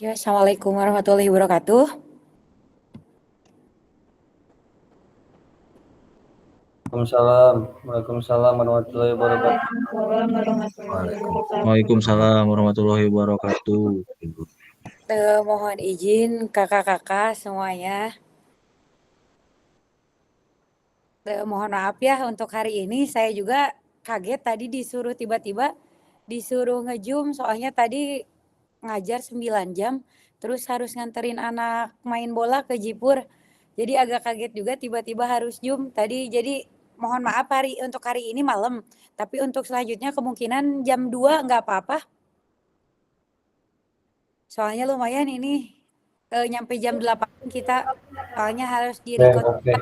Ya, Assalamualaikum warahmatullahi wabarakatuh. Waalaikumsalam. Waalaikumsalam warahmatullahi wabarakatuh. Waalaikumsalam warahmatullahi wabarakatuh. Mohon izin kakak-kakak semuanya. Mohon maaf ya untuk hari ini saya juga kaget tadi disuruh tiba-tiba disuruh nge-Zoom soalnya tadi ngajar 9 jam terus harus nganterin anak main bola ke Jipur. Jadi agak kaget juga tiba-tiba harus Zoom tadi. Jadi mohon maaf untuk hari ini malam. Tapi untuk selanjutnya kemungkinan jam 2 nggak apa-apa. Soalnya lumayan ini nyampe jam 8 kita soalnya harus di Oke, record. oke.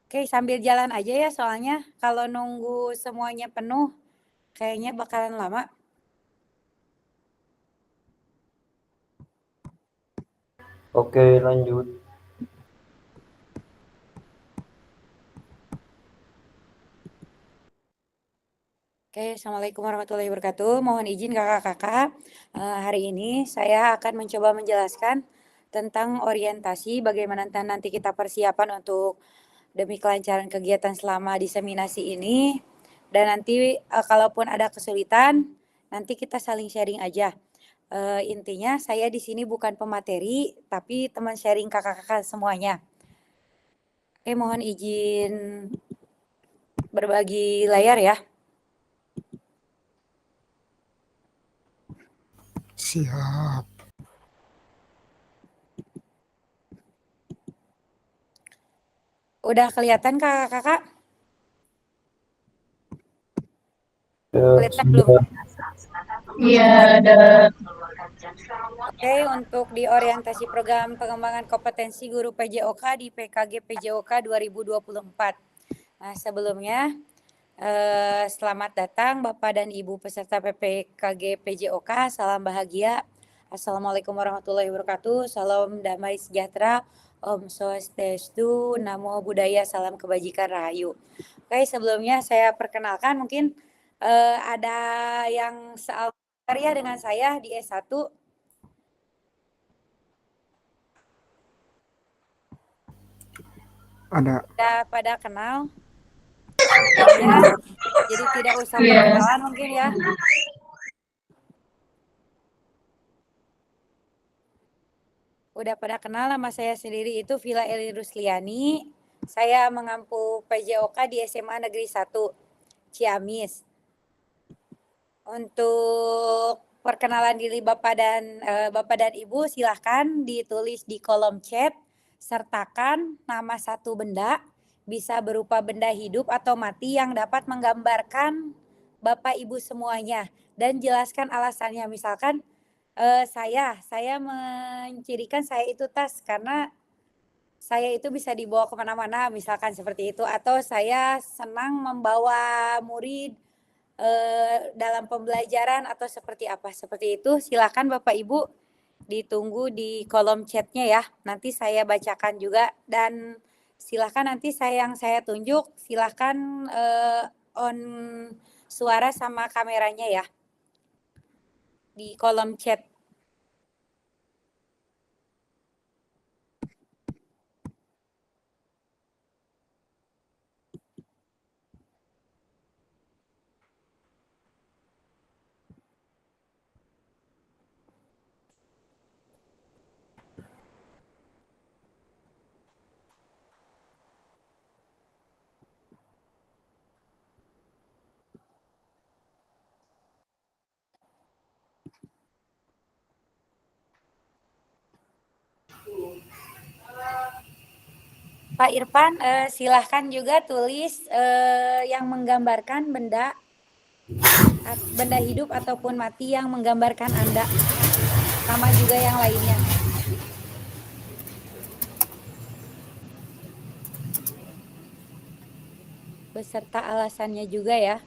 Oke, sambil jalan aja ya soalnya kalau nunggu semuanya penuh kayaknya bakalan lama. Oke, lanjut. Oke, Assalamualaikum warahmatullahi wabarakatuh. Mohon izin kakak-kakak, hari ini saya akan mencoba menjelaskan tentang orientasi bagaimana nanti kita persiapan untuk demi kelancaran kegiatan selama diseminasi ini. Dan nanti kalaupun ada kesulitan, nanti kita saling sharing aja. Intinya saya di sini bukan pemateri, tapi teman sharing kakak-kakak semuanya. Oke, mohon izin berbagi layar ya. Siap. Udah kelihatan kakak-kakak? Kelihatan belum? Sudah. Iya, ada. Oke, untuk di orientasi program pengembangan kompetensi guru PJOK di PKG PJOK 2024. Nah, sebelumnya selamat datang Bapak dan Ibu peserta PPKG PJOK. Salam bahagia. Assalamualaikum warahmatullahi wabarakatuh. Salam damai sejahtera. Om Swastiastu, Namo Buddhaya, salam kebajikan rahayu. Oke, sebelumnya saya perkenalkan mungkin ada yang sealkarya dengan saya di S1. Ada. Udah pada kenal semuanya, jadi tidak usah Iya. perkenalan mungkin ya. Udah pada kenal, nama saya sendiri itu Vila Eli Rusliani. Saya mengampu PJOK di SMA Negeri 1 Ciamis. Untuk perkenalan diri Bapak dan Ibu silahkan ditulis di kolom chat, sertakan nama satu benda, bisa berupa benda hidup atau mati yang dapat menggambarkan Bapak Ibu semuanya, dan jelaskan alasannya. Misalkan saya mencirikan saya itu tas karena saya itu bisa dibawa kemana-mana, misalkan seperti itu, atau saya senang membawa murid dalam pembelajaran atau seperti apa, seperti itu. Silakan Bapak Ibu ditunggu di kolom chatnya ya, nanti saya bacakan juga. Dan silakan nanti yang saya tunjuk silakan on suara sama kameranya ya di kolom chat. Pak Irfan, silahkan juga tulis yang menggambarkan benda hidup ataupun mati yang menggambarkan Anda, sama juga yang lainnya. Beserta alasannya juga ya.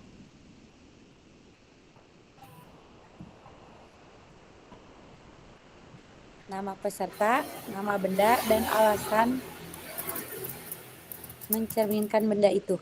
Nama peserta, nama benda, dan alasan mencerminkan benda itu.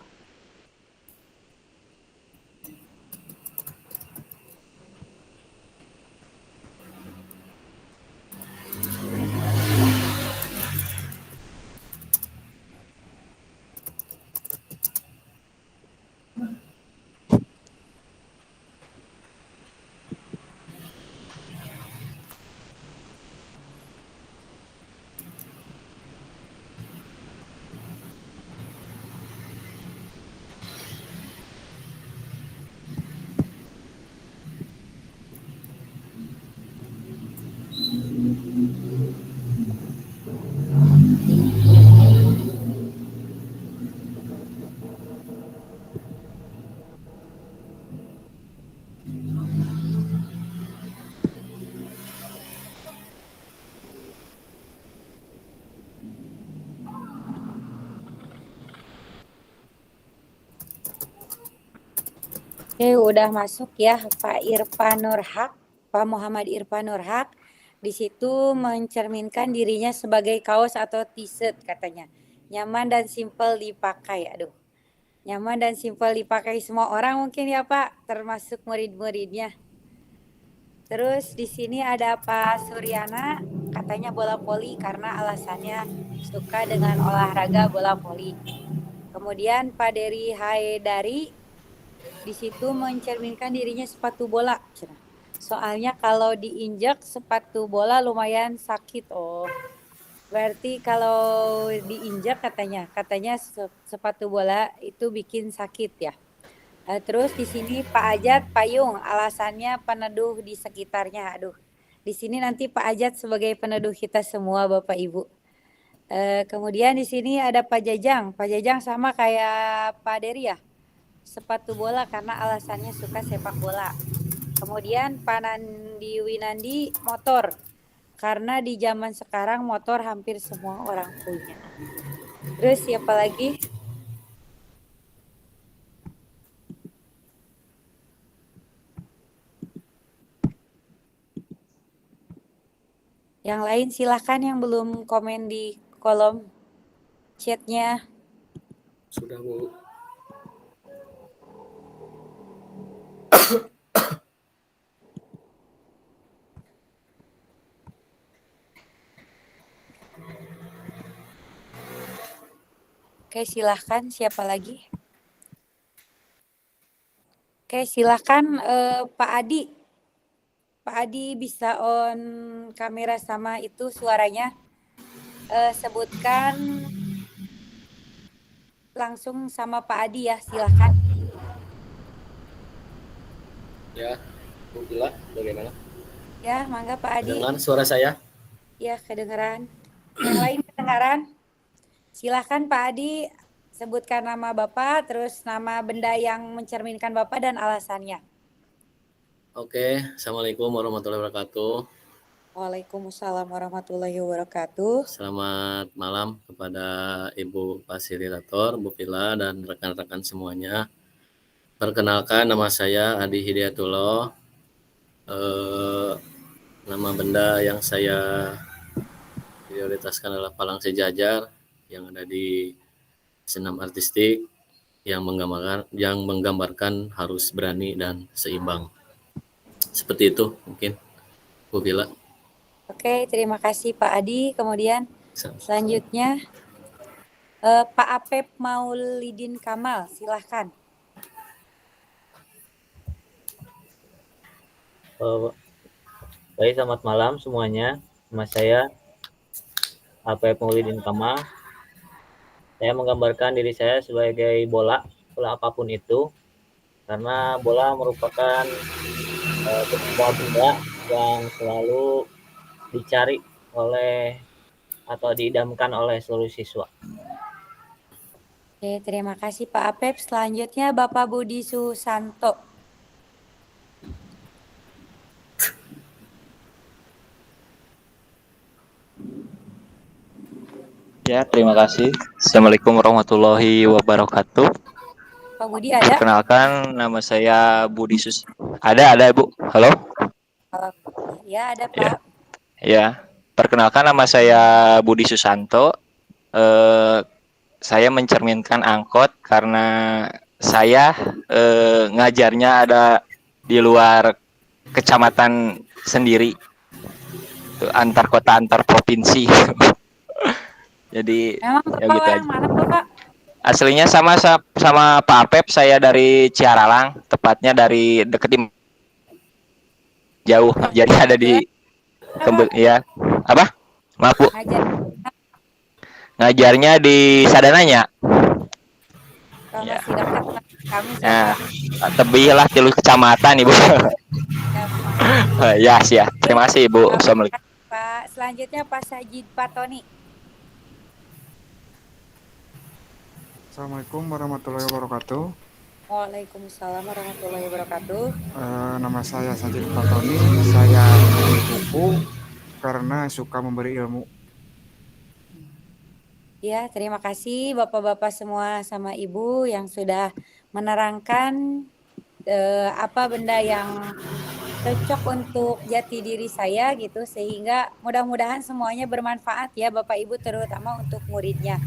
Oke, udah masuk ya Pak Irfan Nurhak, Pak Muhammad Irfan Nurhak. Di situ mencerminkan dirinya sebagai kaos atau t-shirt katanya. Nyaman dan simpel dipakai. Aduh, nyaman dan simpel dipakai semua orang mungkin ya Pak, termasuk murid-muridnya. Terus di sini ada Pak Suryana, katanya bola voli karena alasannya suka dengan olahraga bola voli. Kemudian Pak Dery Haedari di situ mencerminkan dirinya sepatu bola. Soalnya kalau diinjak sepatu bola lumayan sakit. Oh, berarti kalau diinjak katanya sepatu bola itu bikin sakit ya. Terus di sini Pak Ajat payung, alasannya peneduh di sekitarnya. Aduh, di sini nanti Pak Ajat sebagai peneduh kita semua Bapak Ibu. Kemudian di sini ada Pak Jajang. Pak Jajang sama kayak Pak Dery ya, sepatu bola karena alasannya suka sepak bola. Kemudian Pak Nandi Winandi motor, karena di zaman sekarang motor hampir semua orang punya. Terus siapa lagi? Yang lain silahkan yang belum komen di kolom chatnya. Sudah, Bu. Oke, silahkan siapa lagi? Oke, silahkan Pak Adi. Pak Adi bisa on kamera sama itu suaranya. Sebutkan langsung sama Pak Adi ya, silahkan. Ya, Bu Bila, bagaimana? Ya, mangga Pak Adi. Dengar suara saya? Ya, kedengeran. Yang lain kedengaran? Silahkan Pak Adi, sebutkan nama Bapak, terus nama benda yang mencerminkan Bapak dan alasannya. Oke, Assalamualaikum warahmatullahi wabarakatuh. Waalaikumsalam warahmatullahi wabarakatuh. Selamat malam kepada Ibu Fasilitator, Bu Bila, dan rekan-rekan semuanya. Perkenalkan, nama saya Adi Hidayatullah. Nama benda yang saya prioritaskan adalah palang sejajar yang ada di senam artistik yang menggambarkan harus berani dan seimbang. Seperti itu mungkin, Bu Bila. Oke, terima kasih Pak Adi. Kemudian selanjutnya Pak Apep Maulidin Kamal, silahkan. Baik, selamat malam semuanya. Nama saya Apep Maulidin Kamal. Saya menggambarkan diri saya sebagai bola apapun itu, karena bola merupakan sebuah benda yang selalu dicari oleh atau diidamkan oleh seluruh siswa. Oke, terima kasih Pak Apep. Selanjutnya Bapak Budi Susanto. Ya, terima kasih. Assalamualaikum warahmatullahi wabarakatuh. Pak Budi ada? Perkenalkan, nama saya Budi Sus. Ada Bu. Halo? Ya, ada Pak. Ya. Perkenalkan, nama saya Budi Susanto. Saya mencerminkan angkot karena saya ngajarnya ada di luar kecamatan sendiri. Antar kota, antar provinsi. Jadi Memang ya gitu aja. Mana Bapak? Aslinya sama Pak Apep, saya dari Ciaralang, tepatnya dari deket di jauh. Jadi ada di ya. Apa? Maaf Bu. Ngajarnya di Sadananya. Kalau Ya. masih dekat kami Nah, tebih lah 3 kecamatan Ibu. Ya, ya. Terima kasih Ibu. Assalamualaikum. Pak, selanjutnya Pak Sajid Patoni. Assalamualaikum warahmatullahi wabarakatuh. Waalaikumsalam warahmatullahi wabarakatuh. Nama saya Sajid Patoni. Saya menulis buku karena suka memberi ilmu. Ya, terima kasih Bapak-Bapak semua sama Ibu yang sudah menerangkan apa benda yang cocok untuk jati diri saya gitu, sehingga mudah-mudahan semuanya bermanfaat ya Bapak Ibu, terutama untuk muridnya.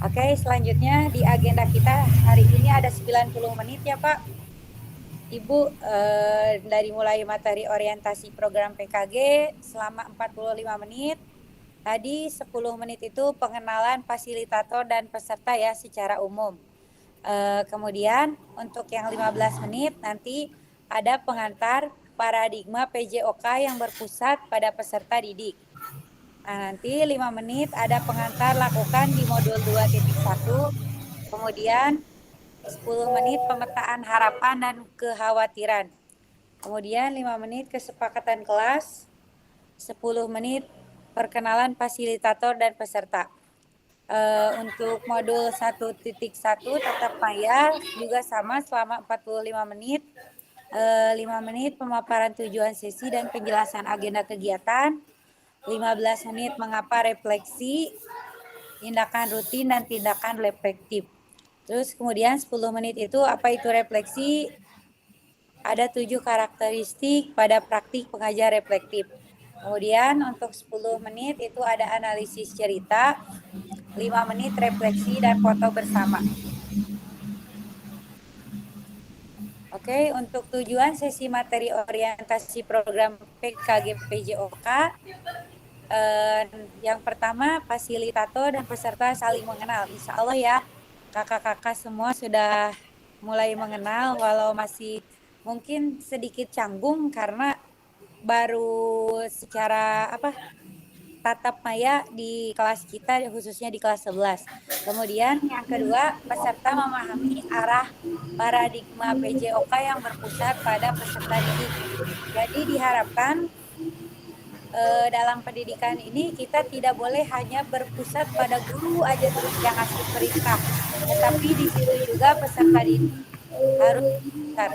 Oke, selanjutnya di agenda kita hari ini ada 90 menit ya Pak Ibu, dari mulai materi orientasi program PKG selama 45 menit. Tadi 10 menit itu pengenalan fasilitator dan peserta ya secara umum. Kemudian untuk yang 15 menit nanti ada pengantar paradigma PJOK yang berpusat pada peserta didik. Nah, nanti 5 menit ada pengantar lakukan di modul 2.1. Kemudian 10 menit pemetaan harapan dan kekhawatiran. Kemudian 5 menit kesepakatan kelas, 10 menit perkenalan fasilitator dan peserta. Untuk modul 1.1 tatap maya juga sama selama 45 menit. 5 menit pemaparan tujuan sesi dan penjelasan agenda kegiatan. 15 menit mengapa refleksi, tindakan rutin dan tindakan reflektif. Terus kemudian 10 menit itu apa itu refleksi? Ada 7 karakteristik pada praktik pengajar reflektif. Kemudian untuk 10 menit itu ada analisis cerita, 5 menit refleksi dan foto bersama. Oke, untuk tujuan sesi materi orientasi program PKG PJOK, yang pertama fasilitator dan peserta saling mengenal. Insya Allah ya, kakak-kakak semua sudah mulai mengenal, walau masih mungkin sedikit canggung karena baru secara tatap maya di kelas kita, khususnya di kelas 11. Kemudian yang kedua, peserta memahami arah paradigma PJOK yang berpusat pada peserta didik. Jadi diharapkan dalam pendidikan ini kita tidak boleh hanya berpusat pada guru aja terus yang ngasih perintah, tetapi di situ juga peserta didik harus besar.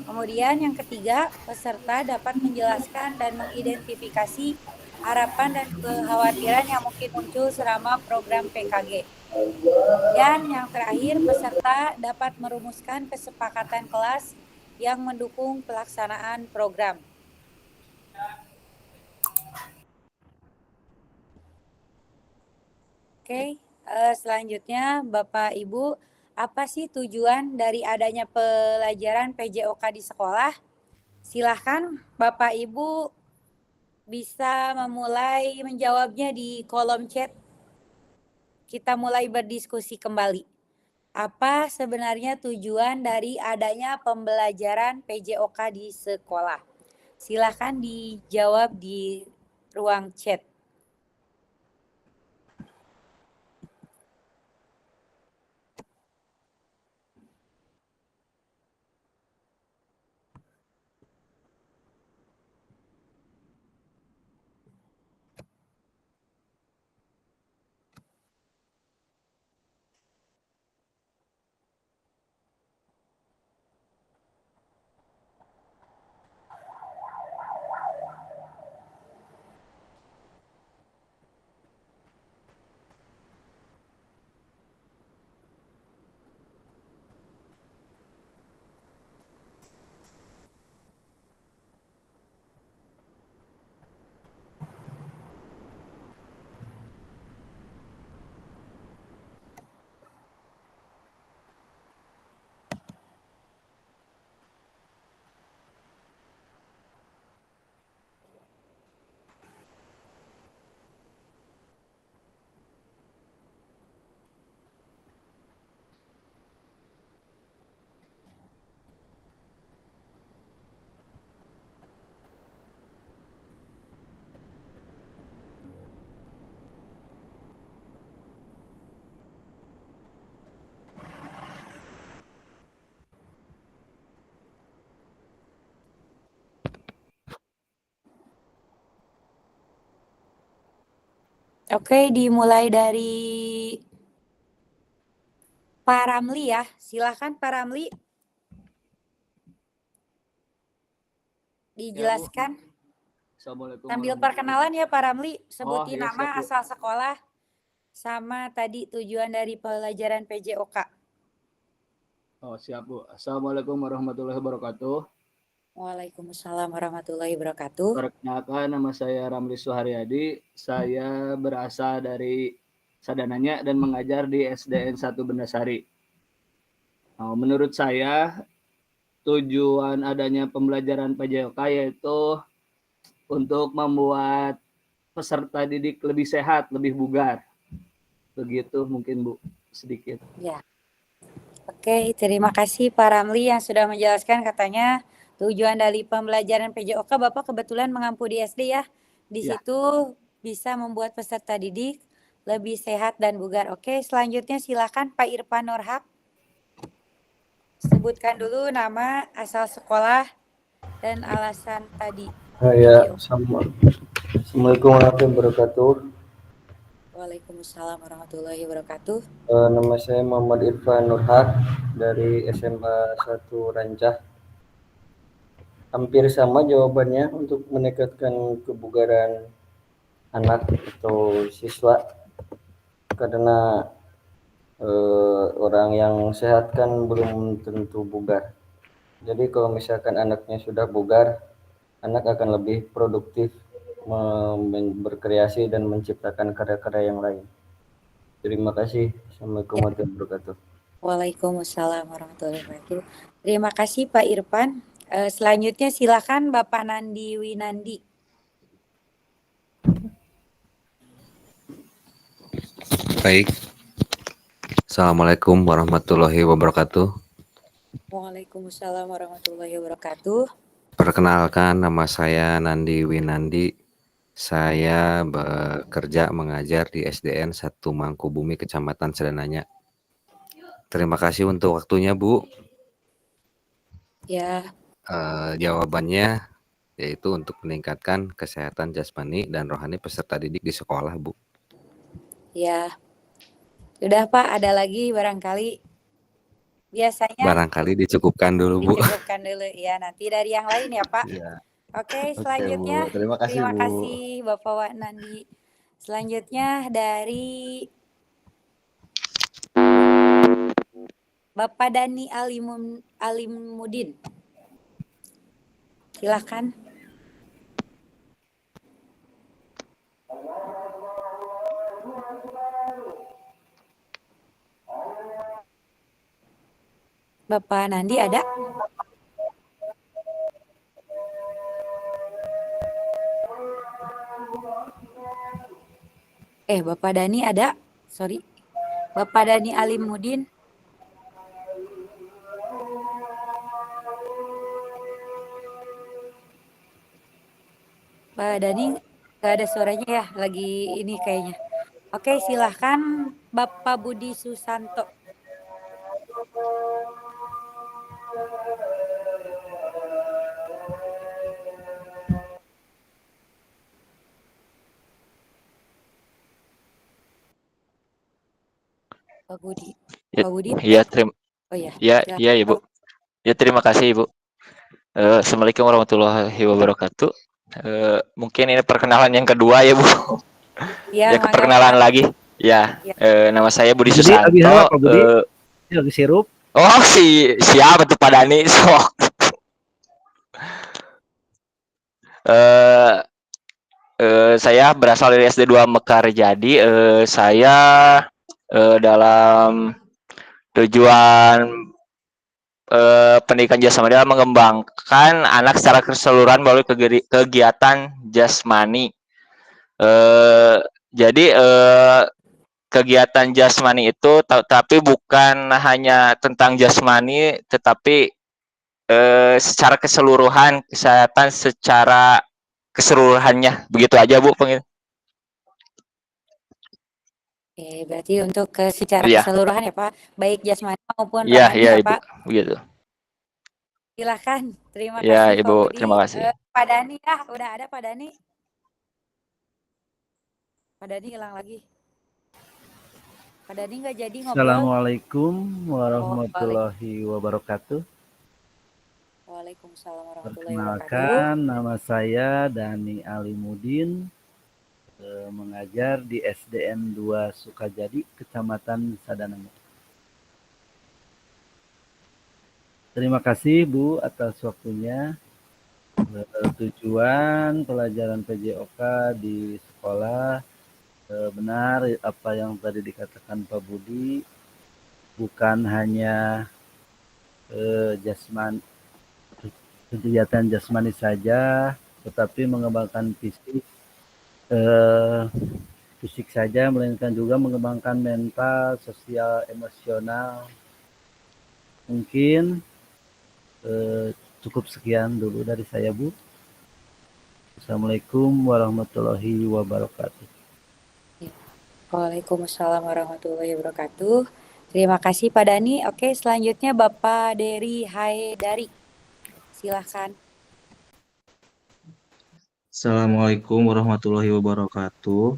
Kemudian yang ketiga, peserta dapat menjelaskan dan mengidentifikasi harapan dan kekhawatiran yang mungkin muncul selama program PKG. Dan yang terakhir, peserta dapat merumuskan kesepakatan kelas yang mendukung pelaksanaan program. Oke, selanjutnya Bapak Ibu, apa sih tujuan dari adanya pelajaran PJOK di sekolah? Silahkan Bapak Ibu bisa memulai menjawabnya di kolom chat. Kita mulai berdiskusi kembali. Apa sebenarnya tujuan dari adanya pembelajaran PJOK di sekolah? Silahkan dijawab di ruang chat. Oke, dimulai dari Pak Ramli ya. Silakan Pak Ramli. Dijelaskan. Assalamualaikum. Sambil perkenalan ya Pak Ramli, sebutin iya, nama, siap, Bu. asal sekolah, sama tadi tujuan dari pelajaran PJOK. Oh, siap, Bu. Assalamualaikum warahmatullahi wabarakatuh. Waalaikumsalam warahmatullahi wabarakatuh. Perkenalkan, nama saya Ramli Suharyadi. Saya berasal dari Sadananya dan mengajar di SDN 1 Bendasari. Menurut saya, tujuan adanya pembelajaran PJOK yaitu untuk membuat peserta didik lebih sehat, lebih bugar. Begitu mungkin, Bu, sedikit. Ya. Oke, terima kasih Pak Ramli yang sudah menjelaskan katanya tujuan dari pembelajaran PJOK Bapak kebetulan mengampu di SD ya. Di Ya. situ bisa membuat peserta didik lebih sehat dan bugar. Oke, selanjutnya silakan Pak Irfan Nurhak. Sebutkan dulu nama, asal sekolah, dan alasan tadi. Ya, Assalamualaikum warahmatullahi wabarakatuh. Waalaikumsalam warahmatullahi wabarakatuh. Nama saya Muhammad Irfan Nurhak dari SMA 1 Rancah. Hampir sama jawabannya untuk meningkatkan kebugaran anak atau siswa, karena orang yang sehat kan belum tentu bugar. Jadi kalau misalkan anaknya sudah bugar, anak akan lebih produktif berkreasi dan menciptakan karya-karya yang lain. Terima kasih. Assalamualaikum warahmatullahi wabarakatuh. Waalaikumsalam warahmatullahi wabarakatuh. Terima kasih Pak Irfan. Selanjutnya silakan Bapak Nandi Winandi. Baik. Assalamualaikum warahmatullahi wabarakatuh. Waalaikumsalam warahmatullahi wabarakatuh. Perkenalkan, nama saya Nandi Winandi. Saya bekerja mengajar di SDN 1 Mangkubumi, Kecamatan Sadananya. Terima kasih untuk waktunya, Bu. Ya. Jawabannya yaitu untuk meningkatkan kesehatan jasmani dan rohani peserta didik di sekolah, Bu. Ya. Sudah Pak, ada lagi barangkali? Biasanya Barangkali dicukupkan dulu, Bu. dicukupkan dulu ya, nanti dari yang lain ya Pak. Ya. Oke, Oke, selanjutnya Bu. Terima kasih, terima Bu. kasih Bapak Wak Nandi. Selanjutnya dari Bapak Dani Alimudin. Silakan. Bapak Nandi ada? Bapak Dani ada? Sorry. Bapak Dani Alimudin. Pak Dani nggak ada suaranya ya, lagi ini kayaknya. Oke, silahkan Bapak Budi Susanto. Pak Budi. Pak Budi. Iya, terima. Oh ya. Iya, Ibu. Ya, terima kasih, Ibu. Assalamualaikum warahmatullahi wabarakatuh. Mungkin ini perkenalan yang kedua ya, Bu. Ya, perkenalan lagi. Ya, nama saya Budi Susanto. Pak Budi, lagi sirup. Oh, siapa tuh Pak Dani? Saya berasal dari SD 2 Mekarjadi. Saya dalam tujuan pendidikan jasmani adalah mengembangkan anak secara keseluruhan melalui kegiatan jasmani. Jadi kegiatan jasmani itu tapi bukan hanya tentang jasmani, tetapi secara keseluruhan kesehatan secara keseluruhannya. Begitu aja, Bu. Berarti untuk secara keseluruhan ya Pak, baik jasmani maupun rohani ya, ya Ibu. Pak. Begitu. Silahkan, terima Ya, kasih Ibu, Pak Budi. terima kasih. Pak Dani ya, udah ada Pak Dani. Pak Dani hilang lagi. Pak Dani nggak jadi ngobrol. Assalamualaikum warahmatullahi wabarakatuh. Waalaikumsalam warahmatullahi wabarakatuh. Perkenalkan, nama saya Dani Alimudin, mengajar di SDN 2 Sukajadi, Kecamatan Sadananya. Terima kasih Bu atas waktunya. Tujuan pelajaran PJOK di sekolah benar apa yang tadi dikatakan Pak Budi, bukan hanya kegiatan jasmani saja, tetapi mengembangkan fisik saja, melainkan juga mengembangkan mental, sosial, emosional. Mungkin cukup sekian dulu dari saya, Bu. Assalamualaikum warahmatullahi wabarakatuh. Waalaikumsalam warahmatullahi wabarakatuh. Terima kasih Pak Dani. Oke, selanjutnya Bapak Dery Haidari. Silahkan. Assalamualaikum warahmatullahi wabarakatuh.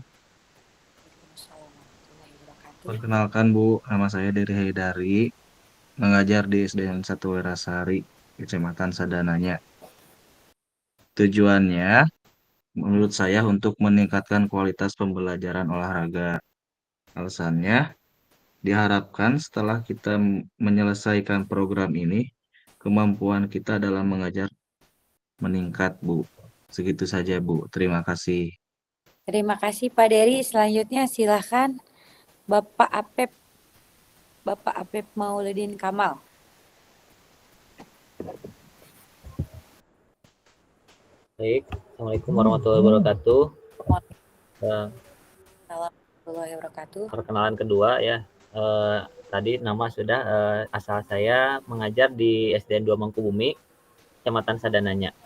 Perkenalkan Bu, nama saya Dery Haidari, mengajar di SDN 1 Werasari, Kecamatan Sadananya. Tujuannya, menurut saya untuk meningkatkan kualitas pembelajaran olahraga. Alasannya, diharapkan setelah kita menyelesaikan program ini, kemampuan kita dalam mengajar meningkat, Bu. Segitu saja, Bu. Terima kasih. Terima kasih Pak Dery. Selanjutnya silahkan Bapak Apep Maulidin Kamal. Baik, Assalamualaikum warahmatullahi wabarakatuh. Warahmatullahi wabarakatuh. Perkenalan kedua ya. Tadi nama sudah, asal saya mengajar di SDN 2 Mangkubumi, Kecamatan Sadananya.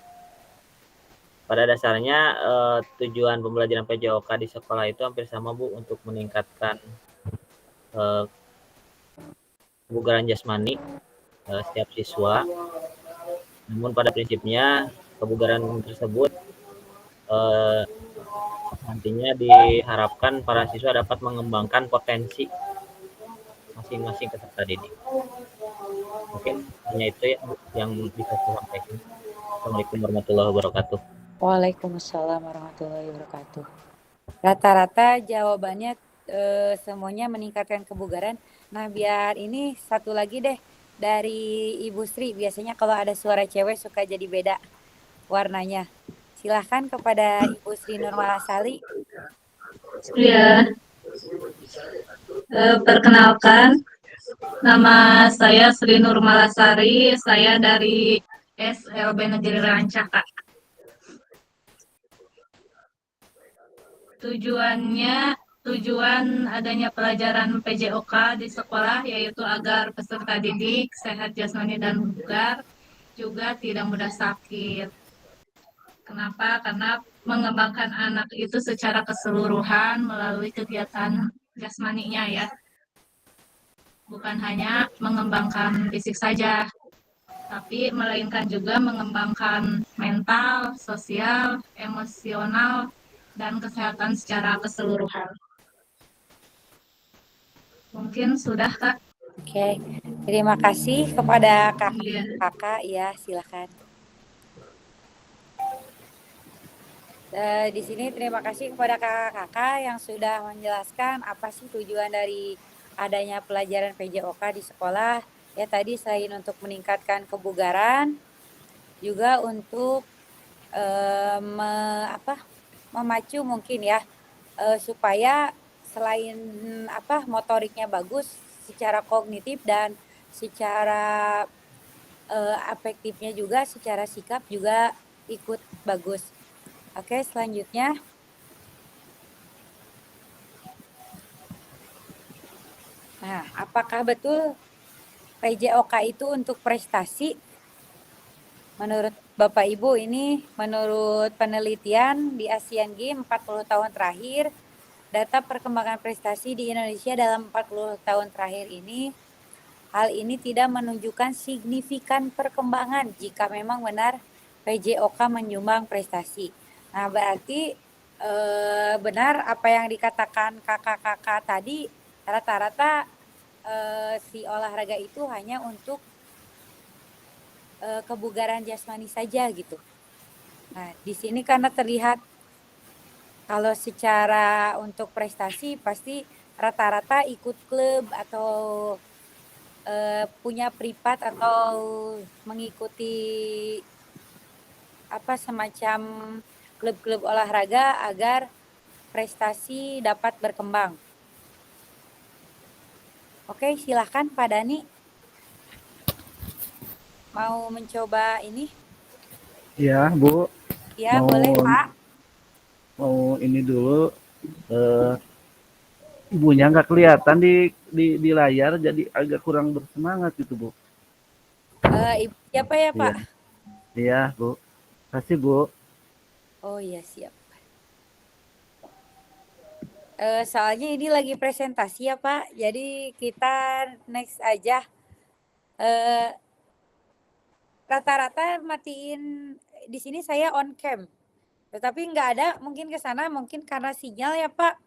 Pada dasarnya tujuan pembelajaran PJOK di sekolah itu hampir sama Bu, untuk meningkatkan kebugaran jasmani setiap siswa. Namun pada prinsipnya kebugaran tersebut nantinya diharapkan para siswa dapat mengembangkan potensi masing-masing peserta didik. Mungkin hanya itu ya Bu, yang bisa saya sampaikan. Assalamualaikum warahmatullahi wabarakatuh. Waalaikumsalam warahmatullahi wabarakatuh. Rata-rata jawabannya semuanya meningkatkan kebugaran. Nah, biar ini satu lagi deh dari Ibu Sri. Biasanya kalau ada suara cewek suka jadi beda warnanya. Silahkan kepada Ibu Sri Nurmalasari. Ya, perkenalkan, nama saya Sri Nurmalasari, saya dari SLB Negeri Rancaka. Tujuan adanya pelajaran PJOK di sekolah yaitu agar peserta didik sehat jasmani dan bugar, juga tidak mudah sakit. Kenapa? Karena mengembangkan anak itu secara keseluruhan melalui kegiatan jasmaninya ya. Bukan hanya mengembangkan fisik saja, tapi melainkan juga mengembangkan mental, sosial, emosional, dan kesehatan secara keseluruhan. Mungkin sudah, Kak. Oke, terima kasih kepada kakak. Ya, silakan. Di sini terima kasih kepada kakak-kakak yang sudah menjelaskan apa sih tujuan dari adanya pelajaran PJOK di sekolah. Ya, tadi selain untuk meningkatkan kebugaran, juga untuk memacu mungkin ya, supaya selain motoriknya bagus, secara kognitif dan secara afektifnya juga, secara sikap juga ikut bagus. Oke, selanjutnya. Nah, apakah betul PJOK itu untuk prestasi? Menurut Bapak Ibu, ini menurut penelitian di Asian Games 40 tahun terakhir, data perkembangan prestasi di Indonesia dalam 40 tahun terakhir ini, hal ini tidak menunjukkan signifikan perkembangan jika memang benar PJOK menyumbang prestasi. Nah, berarti benar apa yang dikatakan kakak-kakak tadi, rata-rata si olahraga itu hanya untuk kebugaran jasmani saja gitu. Nah, di sini karena terlihat kalau secara untuk prestasi pasti rata-rata ikut klub atau punya privat atau mengikuti semacam klub-klub olahraga agar prestasi dapat berkembang. Oke, silahkan Pak Dani. Mau mencoba ini? Ya, Bu. Ya, boleh Pak. Mau ini dulu. Ibunya nggak kelihatan di layar, jadi agak kurang bersemangat gitu, Bu. Ibu siapa ya Pak? Iya, Bu. Kasih, Bu. Oh iya, siap. Soalnya ini lagi presentasi ya Pak, jadi kita next aja. Rata-rata matiin di sini saya on cam, tetapi nggak ada mungkin ke sana, mungkin karena sinyal ya Pak.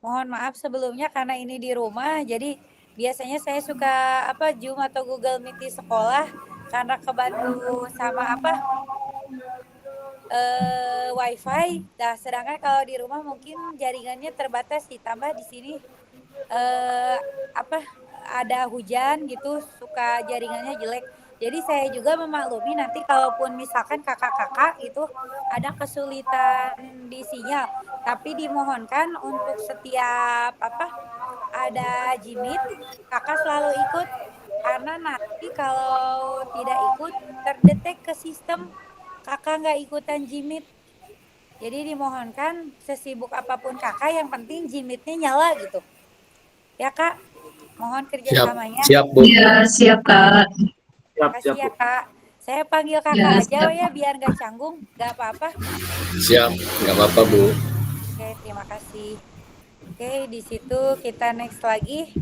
Mohon maaf sebelumnya karena ini di rumah, jadi biasanya saya suka Zoom atau Google Meet di sekolah karena kebantu sama WiFi. Nah, sedangkan kalau di rumah mungkin jaringannya terbatas, ditambah di sini ada hujan gitu, suka jaringannya jelek. Jadi saya juga memaklumi nanti kalaupun misalkan kakak-kakak itu ada kesulitan di sinyal, tapi dimohonkan untuk setiap ada Jimit, kakak selalu ikut karena nanti kalau tidak ikut terdetek ke sistem kakak nggak ikutan Jimit. Jadi dimohonkan sesibuk apapun kakak, yang penting Jimitnya nyala gitu. Ya Kak, mohon kerjasamanya. Siap, Bu. Ya, siap Kak. Makasih ya Kak. Saya panggil kakak aja ya biar nggak canggung, nggak apa-apa. Siap, nggak apa-apa, Bu. Oke, terima kasih. Oke, di situ kita next lagi.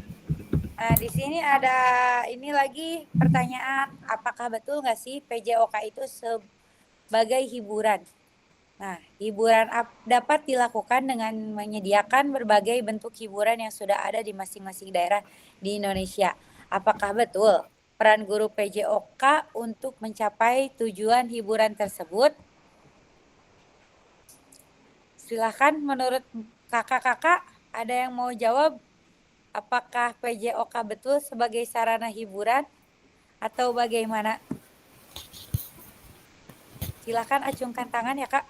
Nah, di sini ada ini lagi pertanyaan, apakah betul nggak sih PJOK itu sebagai hiburan? Nah, hiburan dapat dilakukan dengan menyediakan berbagai bentuk hiburan yang sudah ada di masing-masing daerah di Indonesia. Apakah betul peran guru PJOK untuk mencapai tujuan hiburan tersebut? Silahkan menurut kakak-kakak, ada yang mau jawab? Apakah PJOK betul sebagai sarana hiburan atau bagaimana? Silahkan acungkan tangan ya Kak.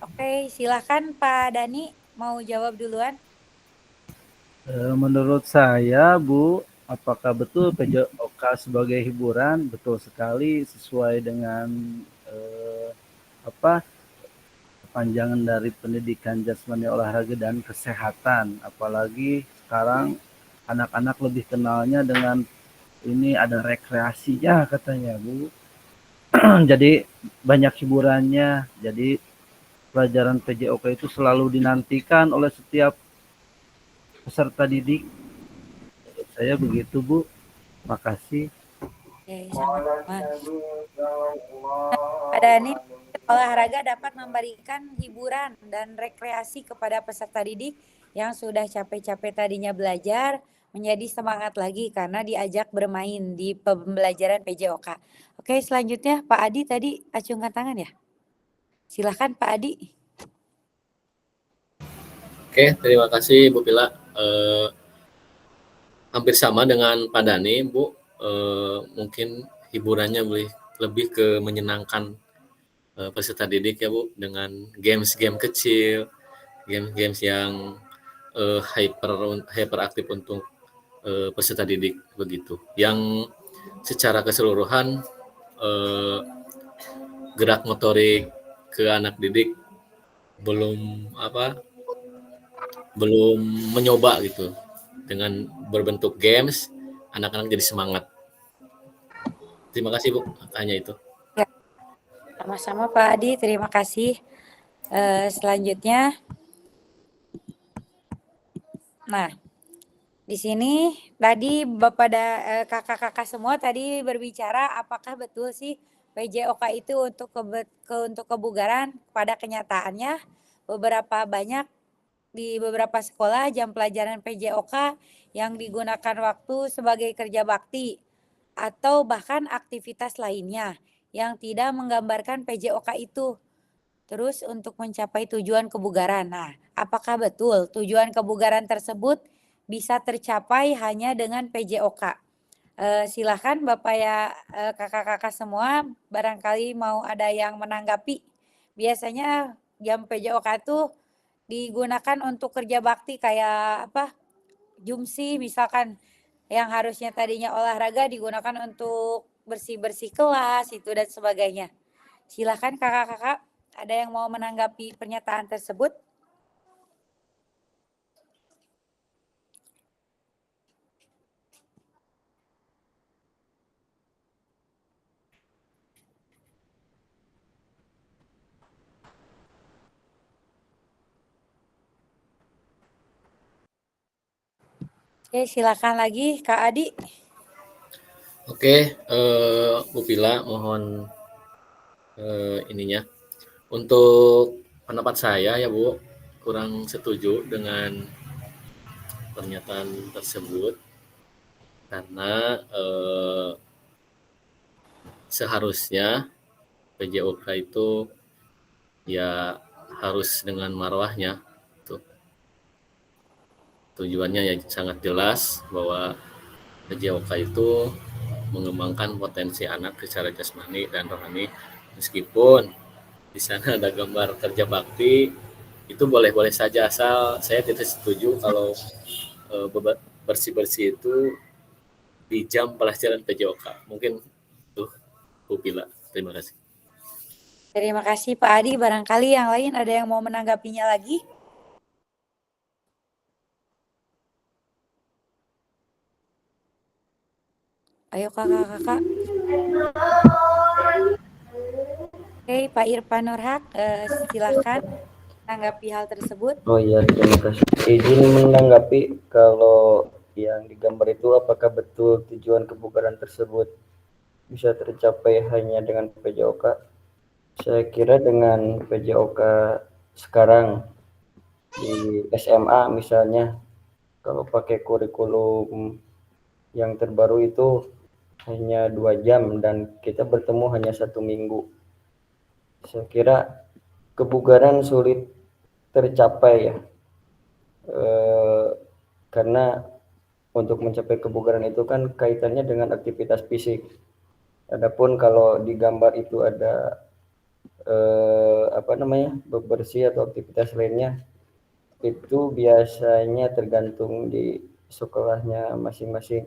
Oke, silahkan Pak Dani mau jawab duluan. Menurut saya, Bu, apakah betul PJOK sebagai hiburan? Betul sekali, sesuai dengan panjangan dari pendidikan jasmani, olahraga, dan kesehatan. Apalagi sekarang anak-anak lebih kenalnya dengan ini ada rekreasinya katanya, Bu. Jadi banyak hiburannya. Jadi pelajaran PJOK itu selalu dinantikan oleh setiap peserta didik. Saya begitu, Bu. Makasih. Oke, sama-sama. Ada nih, olahraga dapat memberikan hiburan dan rekreasi kepada peserta didik yang sudah capek-capek tadinya belajar menjadi semangat lagi karena diajak bermain di pembelajaran PJOK. Oke, selanjutnya Pak Adi tadi acungkan tangan ya. Silahkan Pak Adi. Oke, terima kasih Bu Pila. Hampir sama dengan Pak Dani, Bu. Mungkin hiburannya lebih ke menyenangkan peserta didik ya Bu, dengan games-game kecil, games-games yang hyperaktif untuk peserta didik begitu. Yang secara keseluruhan gerak motorik ke anak didik belum menyoba gitu. Dengan berbentuk games, anak-anak jadi semangat. Terima kasih Bu, hanya itu. Ya, sama-sama Pak Adi, terima kasih. Selanjutnya, nah di sini tadi Bapak kakak-kakak semua tadi berbicara apakah betul sih PJOK itu untuk kebugaran. Pada kenyataannya di beberapa sekolah jam pelajaran PJOK yang digunakan waktu sebagai kerja bakti atau bahkan aktivitas lainnya yang tidak menggambarkan PJOK itu. Terus untuk mencapai tujuan kebugaran. Nah, apakah betul tujuan kebugaran tersebut bisa tercapai hanya dengan PJOK? Silahkan Bapak ya, kakak-kakak semua, barangkali mau ada yang menanggapi. Biasanya jam PJOK itu digunakan untuk kerja bakti kayak apa? Jumsi misalkan yang harusnya tadinya olahraga digunakan untuk bersih-bersih kelas itu dan sebagainya. Silahkan kakak-kakak, ada yang mau menanggapi pernyataan tersebut? Oke, silakan lagi Kak Adi. Oke, Bu Pila, mohon ininya. Untuk pendapat saya ya Bu, kurang setuju dengan pernyataan tersebut karena seharusnya PJOK itu ya harus dengan marwahnya. Tuh. Tujuannya yang sangat jelas bahwa PJOK itu mengembangkan potensi anak secara jasmani dan rohani. Meskipun di sana ada gambar kerja bakti, itu boleh-boleh saja, asal saya tidak setuju kalau bersih-bersih itu di jam pelajaran PJOK. Mungkin tuh Bu Pila. Terima kasih. Terima kasih Pak Adi. Barangkali yang lain ada yang mau menanggapinya lagi? Ayo kakak-kakak. Oke, Pak Irfan Nurhak, silahkan menanggapi hal tersebut. Oh iya, terima kasih. Izin menanggapi kalau yang digambar itu apakah betul tujuan kebugaran tersebut bisa tercapai hanya dengan PJOK? Saya kira dengan PJOK sekarang di SMA misalnya, kalau pakai kurikulum yang terbaru itu hanya 2 jam dan kita bertemu hanya 1 minggu. Saya kira kebugaran sulit tercapai ya, karena untuk mencapai kebugaran itu kan kaitannya dengan aktivitas fisik. Adapun kalau di gambar itu ada bebersih atau aktivitas lainnya, itu biasanya tergantung di sekolahnya masing-masing.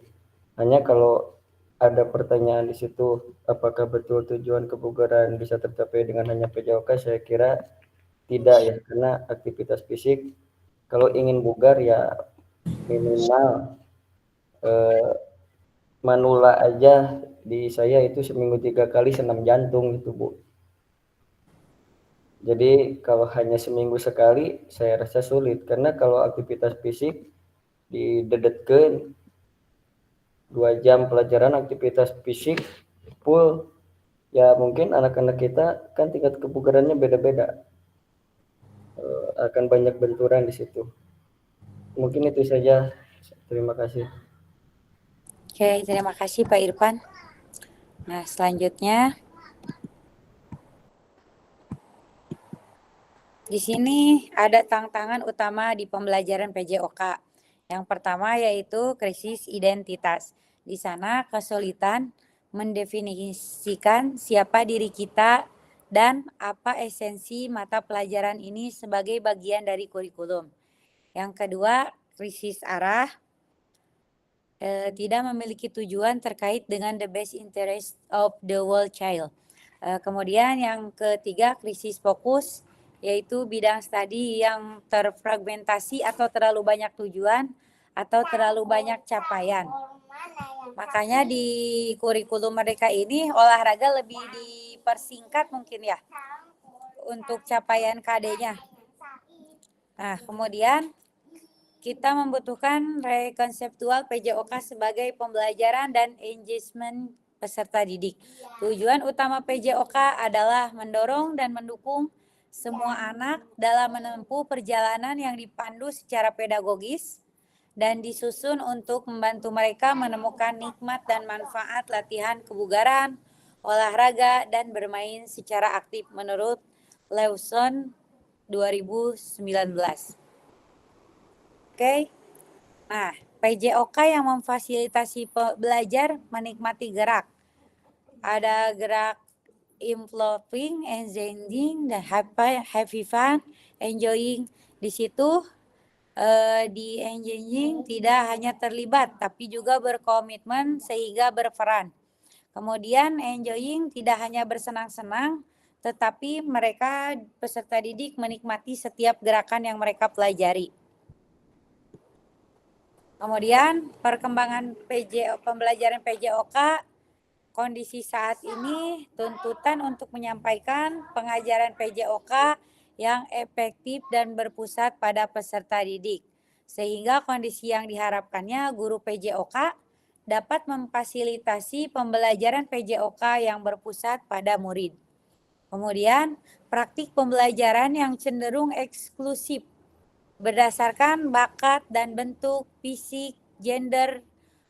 Hanya kalau ada pertanyaan di situ, apakah betul tujuan kebugaran bisa tercapai dengan hanya PJOK? Saya kira tidak ya, karena aktivitas fisik kalau ingin bugar ya minimal manula aja di saya itu seminggu 3 kali senam jantung gitu Bu. Jadi kalau hanya seminggu sekali saya rasa sulit, karena kalau aktivitas fisik didedetkeun 2 jam pelajaran aktivitas fisik full, ya mungkin anak-anak kita kan tingkat kebugarannya beda-beda, akan banyak benturan di situ. Mungkin itu saja. Terima kasih. Oke, terima kasih Pak Irfan. Nah, selanjutnya di sini ada tantangan utama di pembelajaran PJOK. Yang pertama yaitu krisis identitas. Di sana kesulitan mendefinisikan siapa diri kita dan apa esensi mata pelajaran ini sebagai bagian dari kurikulum. Yang kedua, krisis arah. Tidak memiliki tujuan terkait dengan the best interest of the whole child. Kemudian yang ketiga, krisis fokus, yaitu bidang studi yang terfragmentasi atau terlalu banyak tujuan atau terlalu banyak capaian. Makanya di kurikulum mereka ini olahraga lebih dipersingkat mungkin ya untuk capaian KD-nya. Nah, kemudian kita membutuhkan rekonseptual PJOK sebagai pembelajaran dan engagement peserta didik. Tujuan utama PJOK adalah mendorong dan mendukung semua anak dalam menempuh perjalanan yang dipandu secara pedagogis dan disusun untuk membantu mereka menemukan nikmat dan manfaat latihan kebugaran, olahraga, dan bermain secara aktif menurut Lawson 2019. Oke. Nah, PJOK yang memfasilitasi belajar menikmati gerak. Ada gerak improving, engaging, dan happy fun, enjoying. Di situ di engaging tidak hanya terlibat, tapi juga berkomitmen sehingga berperan. Kemudian enjoying tidak hanya bersenang-senang, tetapi mereka peserta didik menikmati setiap gerakan yang mereka pelajari. Kemudian perkembangan pembelajaran PJOK, kondisi saat ini tuntutan untuk menyampaikan pengajaran PJOK yang efektif dan berpusat pada peserta didik. Sehingga kondisi yang diharapkannya guru PJOK dapat memfasilitasi pembelajaran PJOK yang berpusat pada murid. Kemudian praktik pembelajaran yang cenderung eksklusif berdasarkan bakat dan bentuk fisik, gender,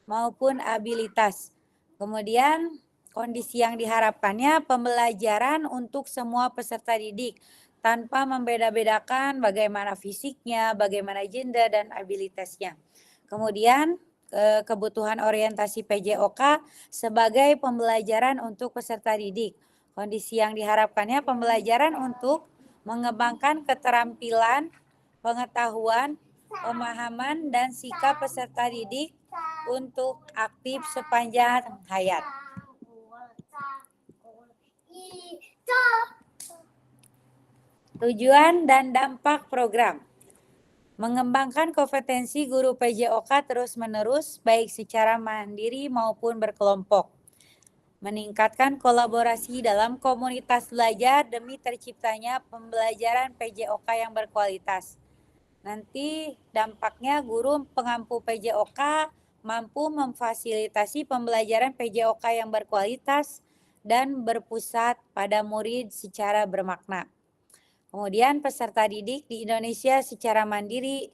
maupun abilitas. Kemudian kondisi yang diharapkannya pembelajaran untuk semua peserta didik tanpa membeda-bedakan bagaimana fisiknya, bagaimana gender dan abilitasnya. Kemudian kebutuhan orientasi PJOK sebagai pembelajaran untuk peserta didik. Kondisi yang diharapkannya pembelajaran untuk mengembangkan keterampilan, pengetahuan, pemahaman, dan sikap peserta didik untuk aktif sepanjang hayat. Tujuan dan dampak program. Mengembangkan kompetensi guru PJOK terus-menerus baik secara mandiri maupun berkelompok. Meningkatkan kolaborasi dalam komunitas belajar demi terciptanya pembelajaran PJOK yang berkualitas. Nanti dampaknya guru pengampu PJOK mampu memfasilitasi pembelajaran PJOK yang berkualitas dan berpusat pada murid secara bermakna. Kemudian peserta didik di Indonesia secara mandiri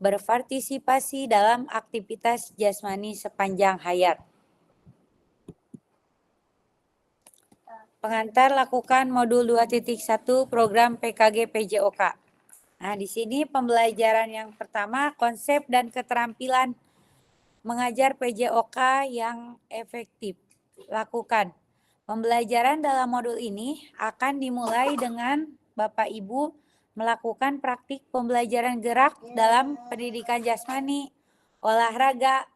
berpartisipasi dalam aktivitas jasmani sepanjang hayat. Pengantar lakukan modul 2.1 program PKG PJOK. Nah, di sini pembelajaran yang pertama konsep dan keterampilan mengajar PJOK yang efektif. Lakukan. Pembelajaran dalam modul ini akan dimulai dengan Bapak Ibu melakukan praktik pembelajaran gerak dalam pendidikan jasmani, olahraga,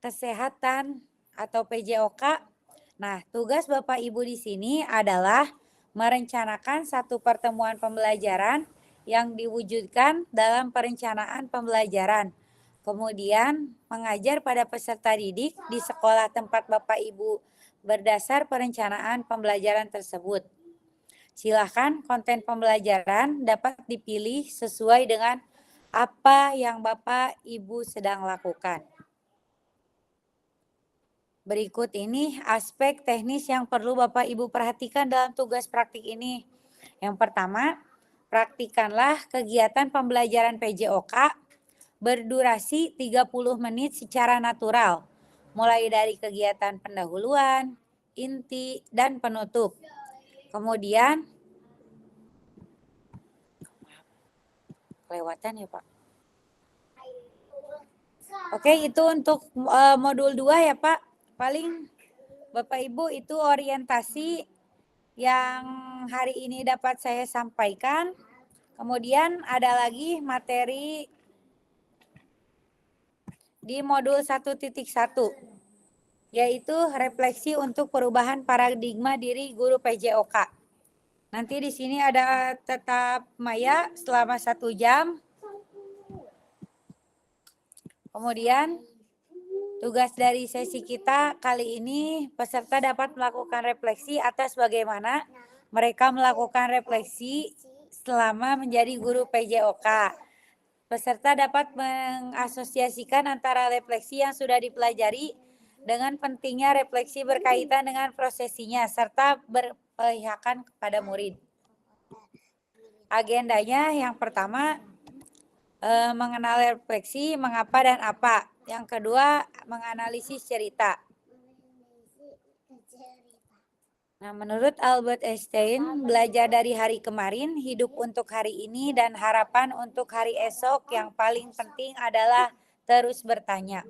kesehatan atau PJOK. Nah, tugas Bapak Ibu di sini adalah merencanakan satu pertemuan pembelajaran yang diwujudkan dalam perencanaan pembelajaran. Kemudian mengajar pada peserta didik di sekolah tempat Bapak Ibu berdasar perencanaan pembelajaran tersebut. Silakan konten pembelajaran dapat dipilih sesuai dengan apa yang Bapak Ibu sedang lakukan. Berikut ini aspek teknis yang perlu Bapak Ibu perhatikan dalam tugas praktik ini. Yang pertama, praktikanlah kegiatan pembelajaran PJOK berdurasi 30 menit secara natural, mulai dari kegiatan pendahuluan, inti, dan penutup. Kemudian, kelewatan ya Pak. Oke, itu untuk modul 2 ya Pak. Paling Bapak Ibu itu orientasi yang hari ini dapat saya sampaikan. Kemudian ada lagi materi di modul 1.1, yaitu refleksi untuk perubahan paradigma diri guru PJOK. Nanti di sini ada tetap maya selama 1 jam. Kemudian tugas dari sesi kita kali ini, peserta dapat melakukan refleksi atas bagaimana mereka melakukan refleksi selama menjadi guru PJOK. Peserta dapat mengasosiasikan antara refleksi yang sudah dipelajari dengan pentingnya refleksi berkaitan dengan prosesinya serta berpihakan kepada murid. Agendanya yang pertama, mengenal refleksi, mengapa dan apa. Yang kedua, menganalisis cerita. Nah, menurut Albert Einstein, belajar dari hari kemarin, hidup untuk hari ini, dan harapan untuk hari esok yang paling penting adalah terus bertanya.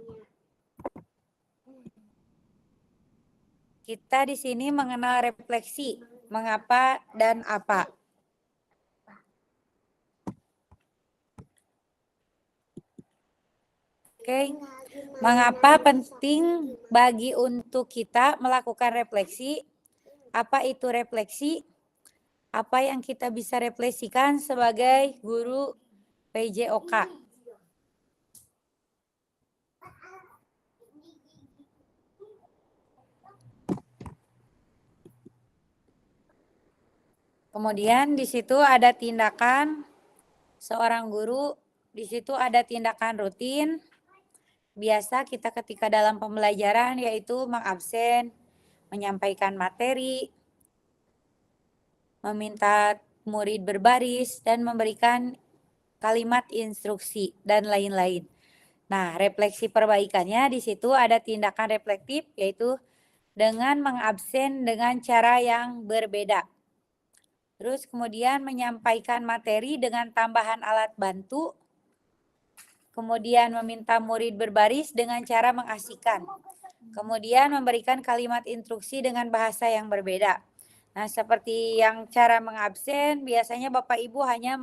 Kita di sini mengenal refleksi, mengapa dan apa. Oke, mengapa penting bagi untuk kita melakukan refleksi? Apa itu refleksi? Apa yang kita bisa refleksikan sebagai guru PJOK? Kemudian di situ ada tindakan seorang guru, di situ ada tindakan rutin. Biasa kita ketika dalam pembelajaran yaitu mengabsen, menyampaikan materi, meminta murid berbaris, dan memberikan kalimat instruksi, dan lain-lain. Nah, refleksi perbaikannya di situ ada tindakan reflektif, yaitu dengan mengabsen dengan cara yang berbeda. Terus kemudian menyampaikan materi dengan tambahan alat bantu. Kemudian meminta murid berbaris dengan cara mengasihkan. Kemudian memberikan kalimat instruksi dengan bahasa yang berbeda. Nah, seperti yang cara mengabsen, biasanya Bapak Ibu hanya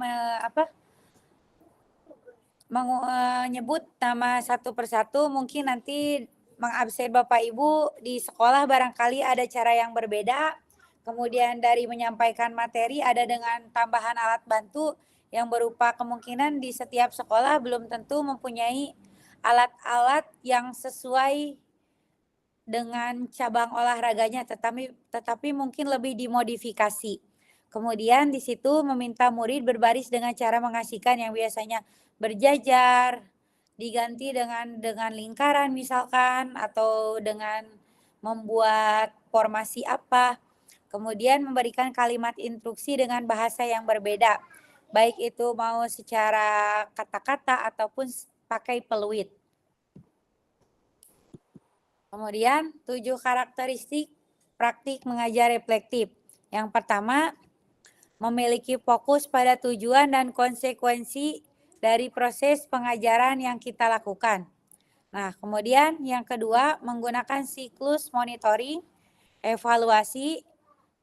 menyebut nama satu persatu. Mungkin nanti mengabsen Bapak Ibu di sekolah barangkali ada cara yang berbeda. Kemudian dari menyampaikan materi ada dengan tambahan alat bantu yang berupa kemungkinan di setiap sekolah belum tentu mempunyai alat-alat yang sesuai dengan cabang olahraganya, tetapi mungkin lebih dimodifikasi. Kemudian di situ meminta murid berbaris dengan cara mengasihkan yang biasanya berjajar, diganti dengan lingkaran misalkan, atau dengan membuat formasi apa. Kemudian memberikan kalimat instruksi dengan bahasa yang berbeda, baik itu mau secara kata-kata ataupun pakai peluit. Kemudian 7 karakteristik praktik mengajar reflektif. Yang pertama, memiliki fokus pada tujuan dan konsekuensi dari proses pengajaran yang kita lakukan. Nah, kemudian yang kedua, menggunakan siklus monitoring, evaluasi,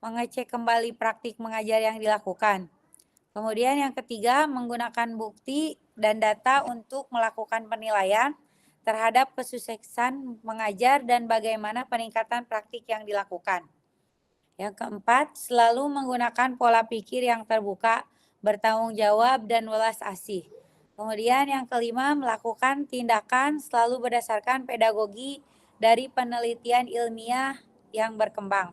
mengecek kembali praktik mengajar yang dilakukan. Kemudian yang ketiga, menggunakan bukti dan data untuk melakukan penilaian terhadap kesuksesan mengajar dan bagaimana peningkatan praktik yang dilakukan. Yang keempat, selalu menggunakan pola pikir yang terbuka, bertanggung jawab, dan welas asih. Kemudian yang kelima, melakukan tindakan selalu berdasarkan pedagogi dari penelitian ilmiah yang berkembang.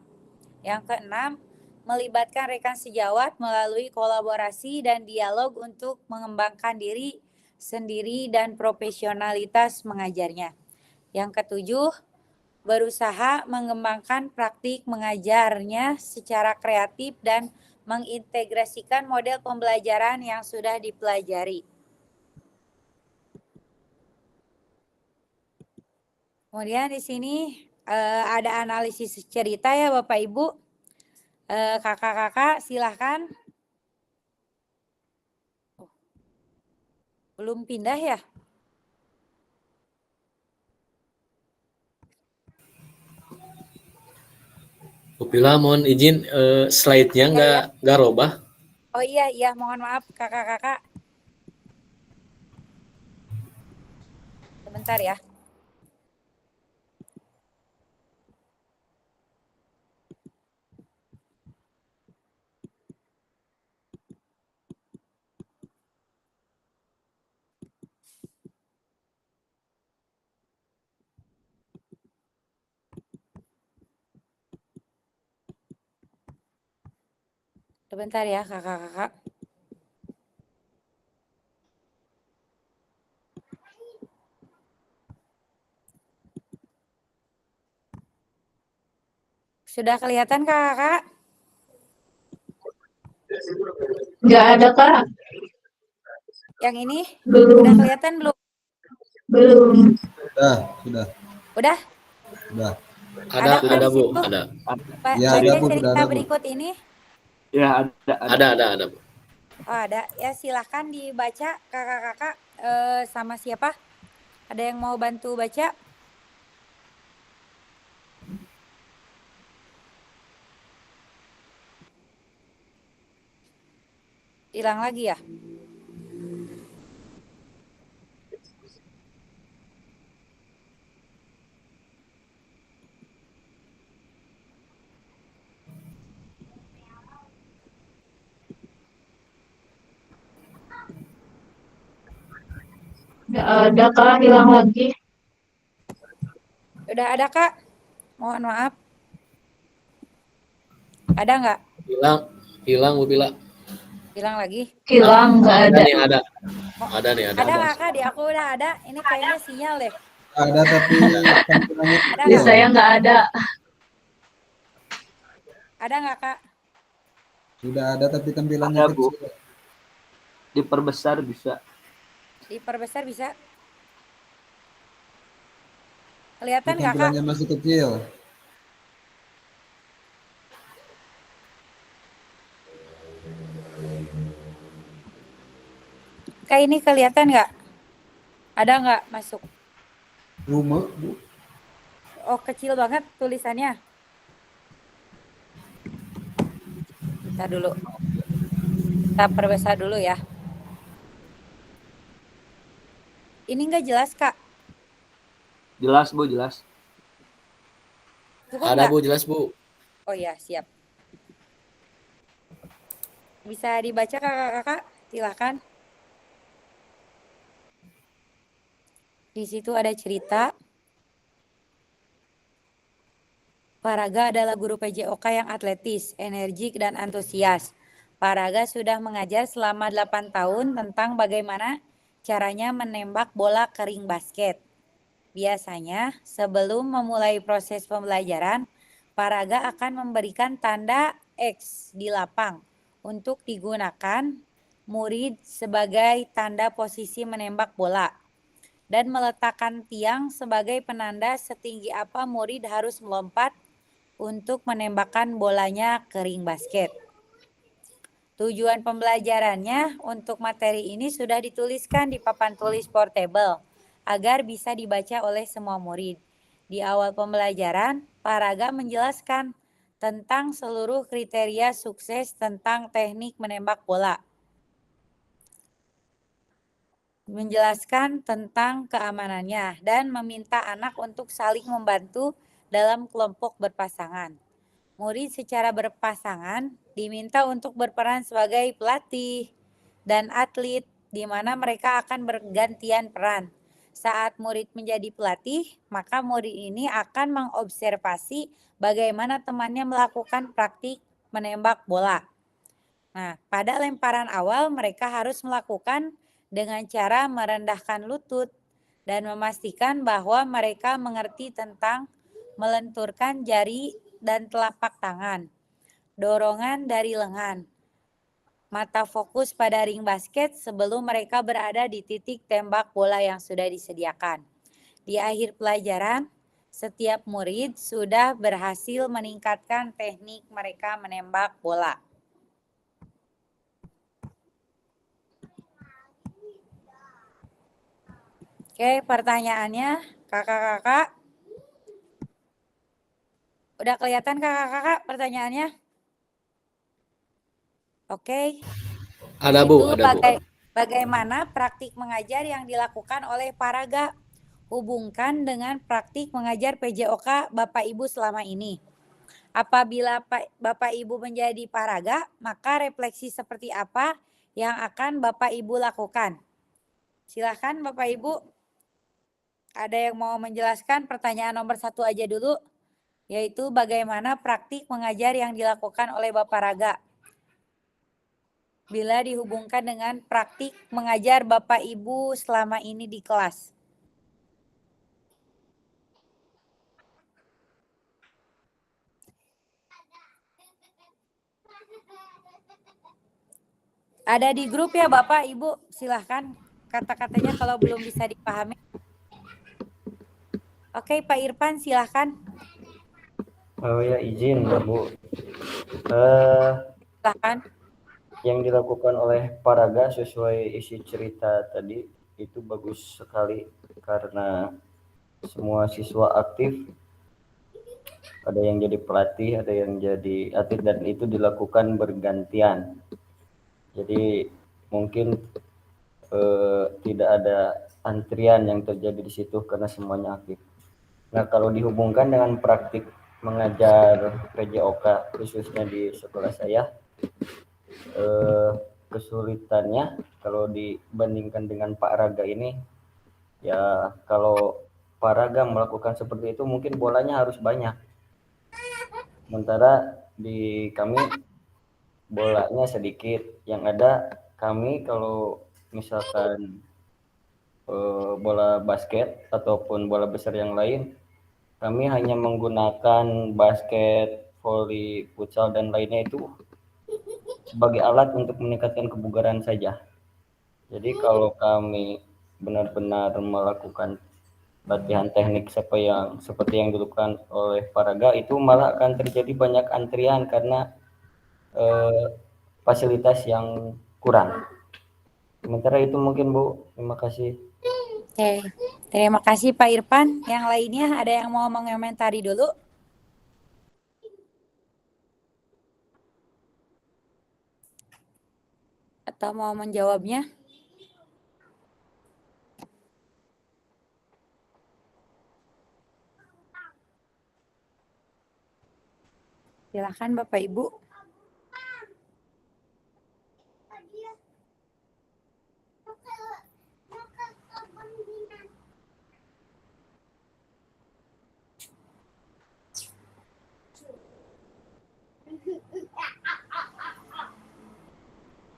Yang keenam, melibatkan rekan sejawat melalui kolaborasi dan dialog untuk mengembangkan diri sendiri dan profesionalitas mengajarnya. Yang ketujuh, berusaha mengembangkan praktik mengajarnya secara kreatif dan mengintegrasikan model pembelajaran yang sudah dipelajari. Kemudian di sini ada analisis cerita ya Bapak Ibu. Kakak-kakak silahkan. Belum pindah ya? Upila mohon izin slide-nya nggak robah. Oh iya, mohon maaf kakak-kakak. Sebentar ya. Sebentar ya kakak-kakak. Sudah kelihatan kakak-kakak? Nggak ada, Kak. Yang ini? Belum. Sudah kelihatan belum? Belum. Sudah. Udah? Sudah. Ada, Ada ada di Bu, situ? ada. Ya, Baca ada, Bu, cerita sudah ada, Bu. berikut ini. Ya, ada. Ada Bu. Oh, ada. Ya, silahkan dibaca kakak-kakak sama siapa? Ada yang mau bantu baca? Hilang lagi ya? Nggak ada Kak, hilang lagi. Udah ada Kak? Mohon maaf. Ada nggak? Hilang Bu Bila. Hilang lagi? Hilang, nggak ada. Nih, ada. Ada nih, ada. Ada nggak Kak? Di aku udah ada. Ini kayaknya sinyal deh. Ada tapi tampilannya Ada Di nggak? saya nggak ada. Ada nggak Kak? sudah ada tapi tampilannya Ada, Bu. kecil. Diperbesar bisa. Diperbesar bisa? Kelihatan Ini nggak Kak? tampilannya masih kecil. Kak ini kelihatan nggak? Ada nggak masuk? Rumah, Bu. Oh kecil banget tulisannya. Bentar dulu. Kita perbesar dulu ya. Ini nggak jelas Kak? Jelas, Bu, jelas. Cukup Ada nggak? Bu, jelas Bu. Oh ya siap. Bisa dibaca kakak-kakak? Silahkan. Di situ ada cerita. Paraga adalah guru PJOK yang atletis, energik, dan antusias. Paraga sudah mengajar selama 8 tahun tentang bagaimana caranya menembak bola ke ring basket. Biasanya, sebelum memulai proses pembelajaran, Paraga akan memberikan tanda X di lapang untuk digunakan murid sebagai tanda posisi menembak bola dan meletakkan tiang sebagai penanda setinggi apa murid harus melompat untuk menembakkan bolanya ke ring basket. Tujuan pembelajarannya untuk materi ini sudah dituliskan di papan tulis portable agar bisa dibaca oleh semua murid. Di awal pembelajaran, Paraga menjelaskan tentang seluruh kriteria sukses tentang teknik menembak bola. Menjelaskan tentang keamanannya dan meminta anak untuk saling membantu dalam kelompok berpasangan. Murid secara berpasangan diminta untuk berperan sebagai pelatih dan atlet di mana mereka akan bergantian peran. Saat murid menjadi pelatih, maka murid ini akan mengobservasi bagaimana temannya melakukan praktik menembak bola. Nah, pada lemparan awal mereka harus melakukan dengan cara merendahkan lutut dan memastikan bahwa mereka mengerti tentang melenturkan jari dan telapak tangan, dorongan dari lengan, mata fokus pada ring basket sebelum mereka berada di titik tembak bola yang sudah disediakan. Di akhir pelajaran, setiap murid sudah berhasil meningkatkan teknik mereka menembak bola. Oke, pertanyaannya kakak-kakak. Udah kelihatan kakak-kakak pertanyaannya? Oke. Ada Itu Bu, ada Bu. bagaimana praktik mengajar yang dilakukan oleh Paraga? Hubungkan dengan praktik mengajar PJOK Bapak Ibu selama ini. Apabila Bapak Ibu menjadi Paraga, maka refleksi seperti apa yang akan Bapak Ibu lakukan? Silahkan Bapak Ibu. Ada yang mau menjelaskan pertanyaan nomor 1 aja dulu, yaitu bagaimana praktik mengajar yang dilakukan oleh Bapak Raga bila dihubungkan dengan praktik mengajar Bapak Ibu selama ini di kelas. Ada di grup ya Bapak Ibu, silahkan kata-katanya kalau belum bisa dipahami. Oke Pak Irfan silahkan. Oh ya, izin Bu. Eh, Silakan. yang dilakukan oleh Paraga sesuai isi cerita tadi itu bagus sekali karena semua siswa aktif, ada yang jadi pelatih, ada yang jadi atlet, dan itu dilakukan bergantian. Jadi mungkin tidak ada antrian yang terjadi di situ karena semuanya aktif. Nah, kalau dihubungkan dengan praktik mengajar PJOK khususnya di sekolah saya, kesulitannya kalau dibandingkan dengan Pak Raga ini, ya kalau Pak Raga melakukan seperti itu mungkin bolanya harus banyak. Sementara di kami bolanya sedikit. Yang ada kami kalau misalkan bola basket ataupun bola besar yang lain, kami hanya menggunakan basket, volley, futsal, dan lainnya itu sebagai alat untuk meningkatkan kebugaran saja. Jadi kalau kami benar-benar melakukan latihan teknik seperti yang dilakukan oleh Paraga, itu malah akan terjadi banyak antrian karena fasilitas yang kurang. Sementara itu mungkin Bu, terima kasih. Oke, terima kasih Pak Irfan. Yang lainnya ada yang mau mengomentari dulu? Atau mau menjawabnya? Silakan Bapak Ibu.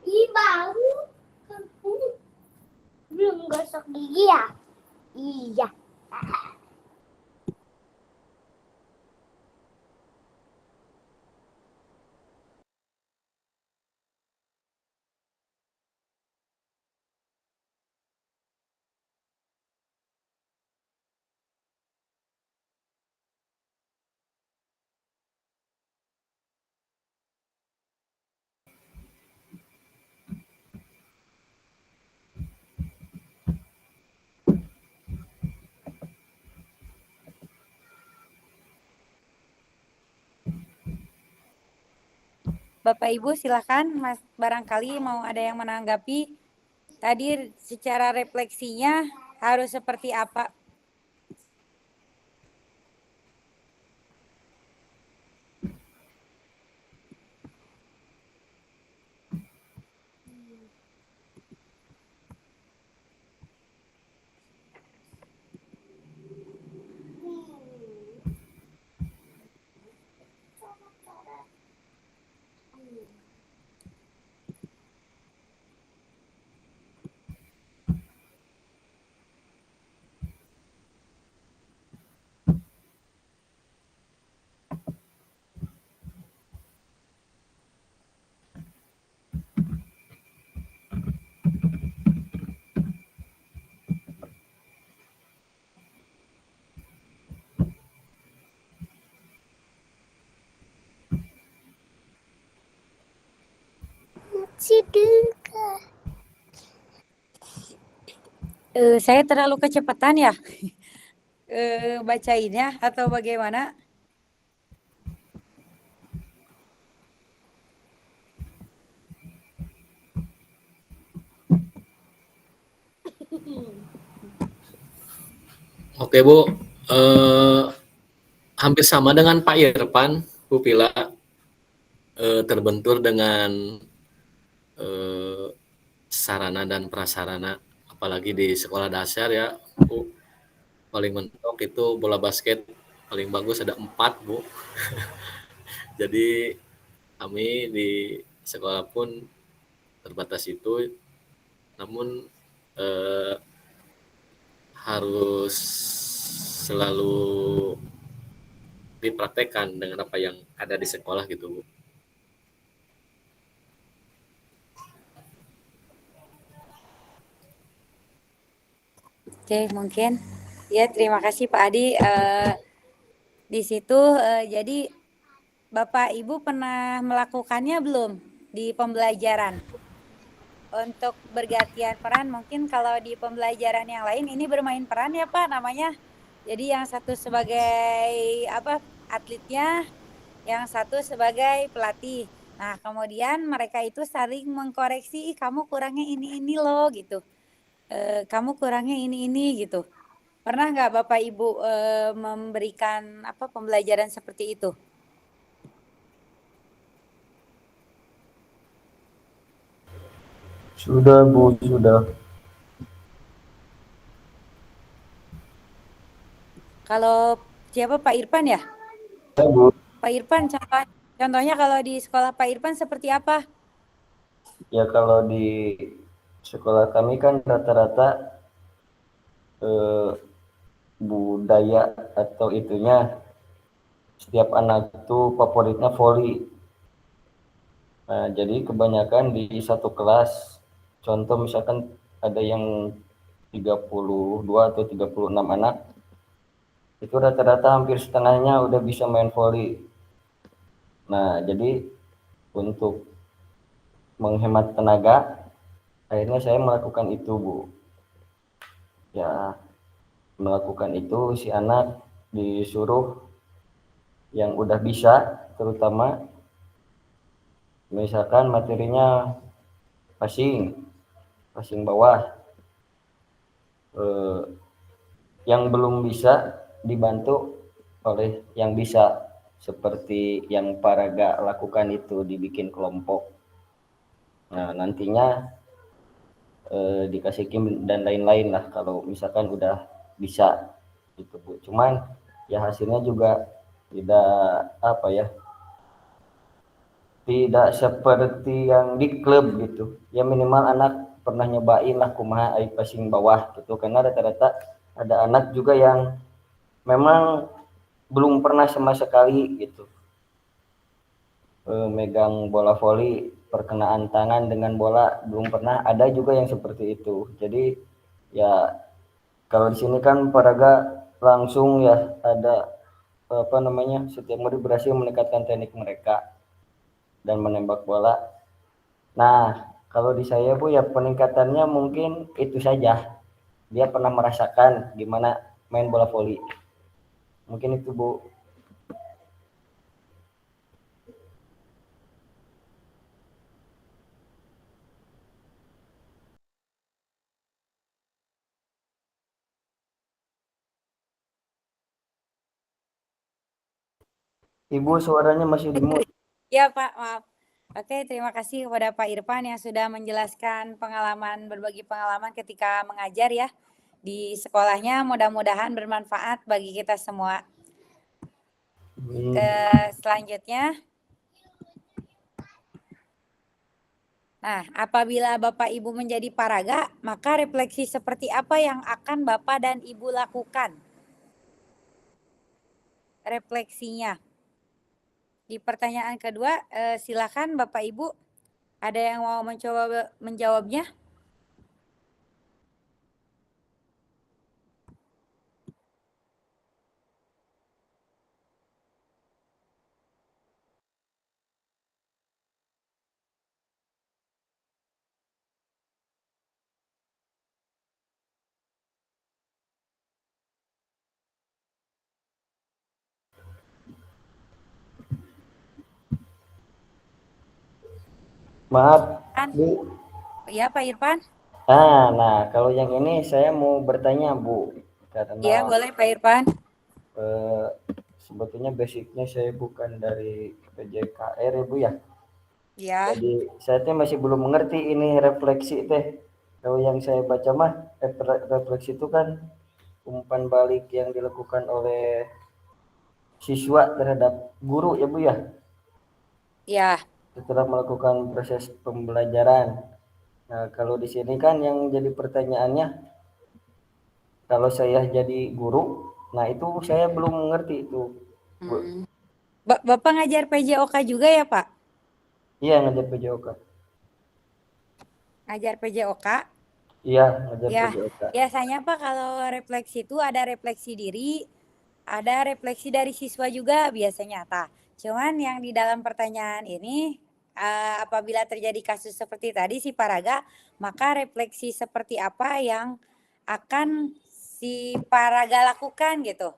Ih, bau. Belum gosok gigi ya? Iya. Bapak Ibu silakan, Mas, barangkali mau ada yang menanggapi tadi secara refleksinya harus seperti apa? Saya terlalu kecepatan ya bacainnya atau bagaimana? Oke Bu, hampir sama dengan Pak Irfan, Bu Pila, terbentur dengan sarana dan prasarana, apalagi di sekolah dasar ya Bu. Paling mentok itu bola basket paling bagus ada 4 Bu. Jadi kami di sekolah pun terbatas itu, namun harus selalu dipraktekkan dengan apa yang ada di sekolah gitu Bu. Oke, mungkin ya terima kasih Pak Adi Di situ jadi Bapak Ibu pernah melakukannya belum di pembelajaran? Untuk bergantian peran, mungkin kalau di pembelajaran yang lain ini bermain peran ya Pak namanya. Jadi yang satu sebagai atletnya, yang satu sebagai pelatih. Nah kemudian mereka itu saling mengkoreksi, kamu kurangnya ini loh gitu. Kamu kurangnya ini gitu. Pernah nggak Bapak Ibu memberikan pembelajaran seperti itu? Sudah Bu, sudah. Kalau siapa Pak Irfan ya? Ya Bu. Pak Irfan contohnya kalau di sekolah Pak Irfan seperti apa? Ya kalau di sekolah kami kan rata-rata budaya atau itunya setiap anak tuh favoritnya voli. Nah, jadi kebanyakan di satu kelas, contoh misalkan ada yang 32 atau 36 anak, itu rata-rata hampir setengahnya udah bisa main voli. Nah, jadi untuk menghemat tenaga, akhirnya saya melakukan itu, Bu. Ya, melakukan itu si anak disuruh yang udah bisa, terutama misalkan materinya passing bawah, yang belum bisa dibantu oleh yang bisa, seperti yang Paraga lakukan itu, dibikin kelompok. Nah nantinya dikasih game dan lain-lain lah kalau misalkan udah bisa gitu Bu. Cuman ya hasilnya juga tidak seperti yang di klub gitu. Ya minimal anak pernah nyobain lah kumaha ai passing bawah gitu, karena rata-rata ada anak juga yang memang belum pernah sama sekali gitu megang bola voli, perkenaan tangan dengan bola belum pernah, ada juga yang seperti itu. Jadi ya kalau di sini kan Paraga langsung ya ada setiap murid berhasil meningkatkan teknik mereka dan menembak bola. Nah kalau di saya Bu ya peningkatannya mungkin itu saja, dia pernah merasakan gimana main bola voli, mungkin itu Bu. Ibu suaranya masih di mute. Ya Pak, maaf. Oke, terima kasih kepada Pak Irfan yang sudah menjelaskan berbagi pengalaman ketika mengajar ya di sekolahnya. Mudah-mudahan bermanfaat bagi kita semua. Selanjutnya, nah apabila Bapak Ibu menjadi Paraga, maka refleksi seperti apa yang akan Bapak dan Ibu lakukan? Refleksinya. Di pertanyaan kedua, silakan Bapak Ibu, ada yang mau mencoba menjawabnya? Maaf Bu. Ya Pak Irfan. Nah kalau yang ini saya mau bertanya Bu, karena ya boleh Pak Irfan. Sebetulnya basicnya saya bukan dari PJKR ya Bu ya. Ya. Jadi saya masih belum mengerti ini refleksi teh. Kalau yang saya baca mah refleksi itu kan umpan balik yang dilakukan oleh siswa terhadap guru ya Bu ya. Ya. Setelah melakukan proses pembelajaran. Nah kalau di sini kan yang jadi pertanyaannya, kalau saya jadi guru, nah itu saya belum mengerti itu. Bapak ngajar PJOK juga ya Pak? Iya ngajar PJOK. Ngajar PJOK? Iya ngajar ya, PJOK. Biasanya Pak kalau refleksi itu ada refleksi diri, ada refleksi dari siswa juga biasanya. Cuman yang di dalam pertanyaan ini, apabila terjadi kasus seperti tadi si Paraga, maka refleksi seperti apa yang akan si Paraga lakukan gitu.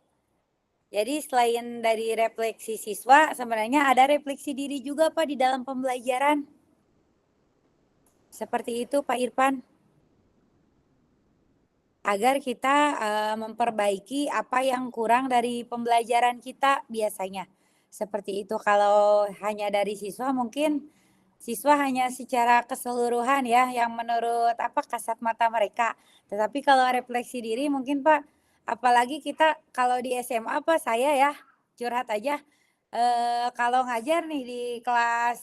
Jadi selain dari refleksi siswa, sebenarnya ada refleksi diri juga Pak di dalam pembelajaran. Seperti itu Pak Irfan. Agar kita memperbaiki apa yang kurang dari pembelajaran kita biasanya. Seperti itu, kalau hanya dari siswa mungkin siswa hanya secara keseluruhan ya yang menurut kasat mata mereka. Tetapi kalau refleksi diri mungkin Pak, apalagi kita kalau di SMA Pak, saya ya curhat aja, kalau ngajar nih di kelas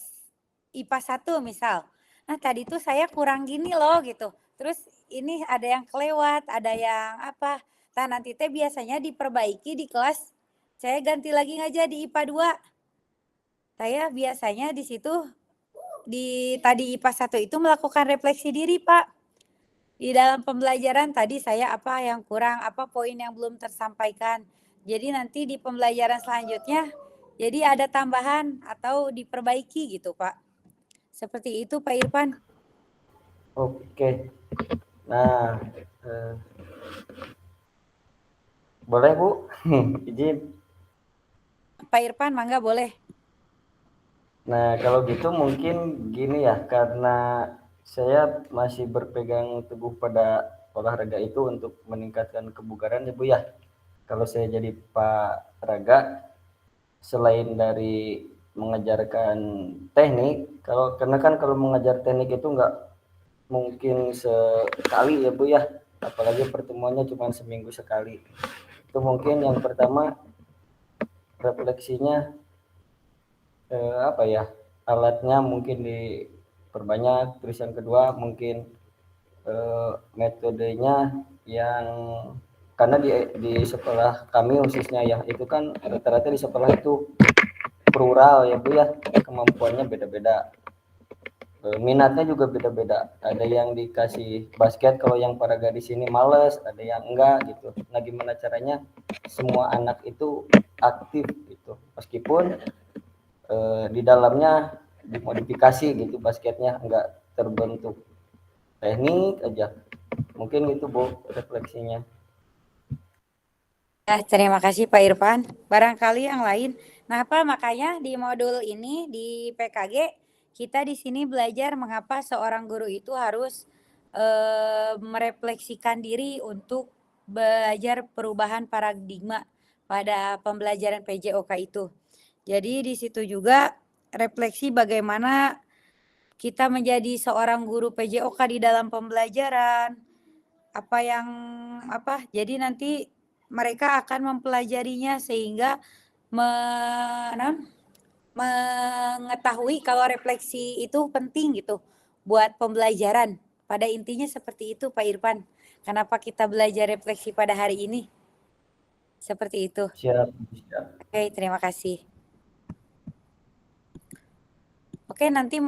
IPA 1 misal. Nah tadi tuh saya kurang gini loh gitu. Terus ini ada yang kelewat, ada yang apa. Nah nanti teh biasanya diperbaiki di kelas. Saya ganti lagi ngajar di IPA 2. Saya biasanya di situ di tadi IPA 1 itu melakukan refleksi diri, Pak. Di dalam pembelajaran tadi saya apa yang kurang, apa poin yang belum tersampaikan. Jadi nanti di pembelajaran selanjutnya jadi ada tambahan atau diperbaiki gitu, Pak. Seperti itu, Pak Irfan. Oke. Nah, boleh Bu? Izin. Pak Irfan, mangga boleh. Nah, kalau gitu mungkin gini ya, karena saya masih berpegang teguh pada olahraga itu untuk meningkatkan kebugaran ya Bu ya. Kalau saya jadi Pak Raga, selain dari mengajarkan teknik, karena kan kalau mengajar teknik itu nggak mungkin sekali ya Bu ya, apalagi pertemuannya cuma seminggu sekali. Itu mungkin yang pertama refleksinya alatnya mungkin diperbanyak. Terus yang kedua mungkin metodenya yang karena di sekolah kami khususnya ya itu kan rata-rata di sekolah itu plural ya Bu ya, kemampuannya beda-beda, minatnya juga beda-beda. Ada yang dikasih basket, kalau yang paraga di sini males, ada yang enggak gitu. Nah gimana caranya semua anak itu aktif gitu, meskipun di dalamnya dimodifikasi gitu basketnya, enggak terbentuk teknik aja. Mungkin itu Bu refleksinya. Ya, terima kasih Pak Irfan. Barangkali yang lain. Nah, Pak, makanya di modul ini di PKG kita di sini belajar mengapa seorang guru itu harus merefleksikan diri untuk belajar perubahan paradigma pada pembelajaran PJOK itu. Jadi di situ juga refleksi bagaimana kita menjadi seorang guru PJOK di dalam pembelajaran. Jadi nanti mereka akan mempelajarinya sehingga mengetahui kalau refleksi itu penting gitu buat pembelajaran. Pada intinya seperti itu Pak Irfan. Kenapa kita belajar refleksi pada hari ini? Seperti itu. Siap. Oke, terima kasih. Oke, nanti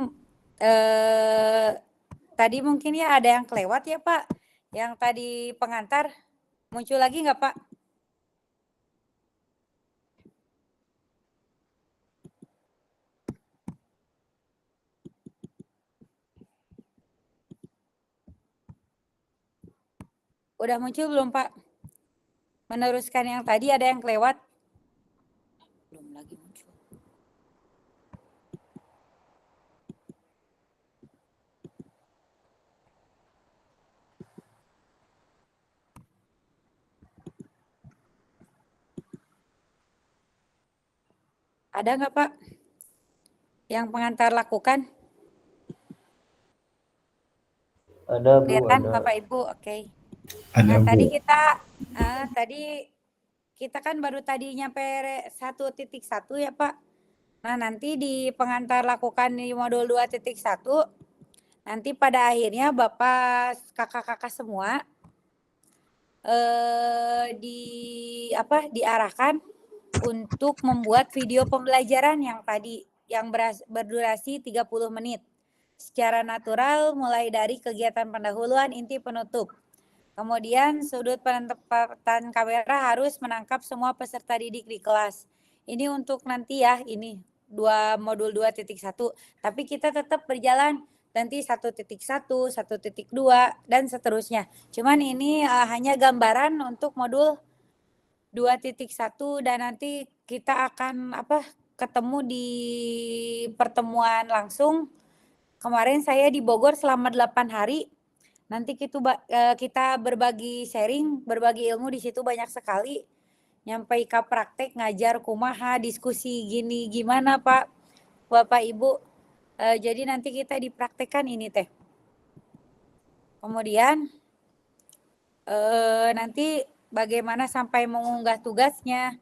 tadi mungkin ya ada yang kelewat ya Pak. Yang tadi pengantar muncul lagi nggak Pak? Udah muncul belum Pak? Meneruskan yang tadi ada yang kelewat? Belum lagi muncul. Ada nggak Pak? Yang pengantar lakukan? Ada Bu, Kelihatan ada. Bapak Ibu, oke. Ada Nah, Bu. tadi kita kan baru tadi nyampe 1.1 ya Pak. Nah, nanti di pengantar lakukan di modul 2.1, nanti pada akhirnya Bapak kakak-kakak semua diarahkan untuk membuat video pembelajaran yang tadi yang berdurasi 30 menit secara natural mulai dari kegiatan pendahuluan, inti, penutup. Kemudian sudut penempatan kamera harus menangkap semua peserta didik di kelas. Ini untuk nanti ya, ini modul 2.1. Tapi kita tetap berjalan nanti 1.1, 1.2 dan seterusnya. Cuman ini hanya gambaran untuk modul 2.1 dan nanti kita akan ketemu di pertemuan langsung. Kemarin saya di Bogor selama 8 hari. Nanti kita berbagi sharing, berbagi ilmu di situ banyak sekali. Nyampai ke praktek, ngajar kumaha, diskusi gini gimana Pak, Bapak Ibu. Jadi nanti kita dipraktekkan ini teh. Kemudian nanti bagaimana sampai mengunggah tugasnya.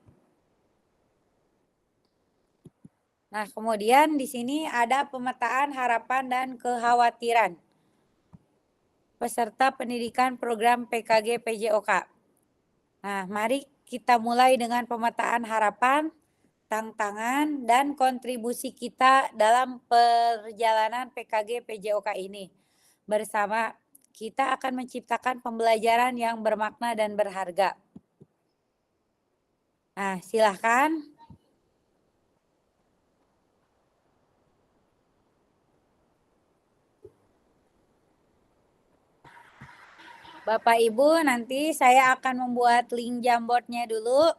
Nah, kemudian di sini ada pemetaan harapan dan kekhawatiran peserta pendidikan program PKG PJOK. Nah, mari kita mulai dengan pemetaan harapan, tantangan, dan kontribusi kita dalam perjalanan PKG PJOK ini. Bersama kita akan menciptakan pembelajaran yang bermakna dan berharga. Nah, silahkan. Bapak Ibu, nanti saya akan membuat link Jamboardnya dulu.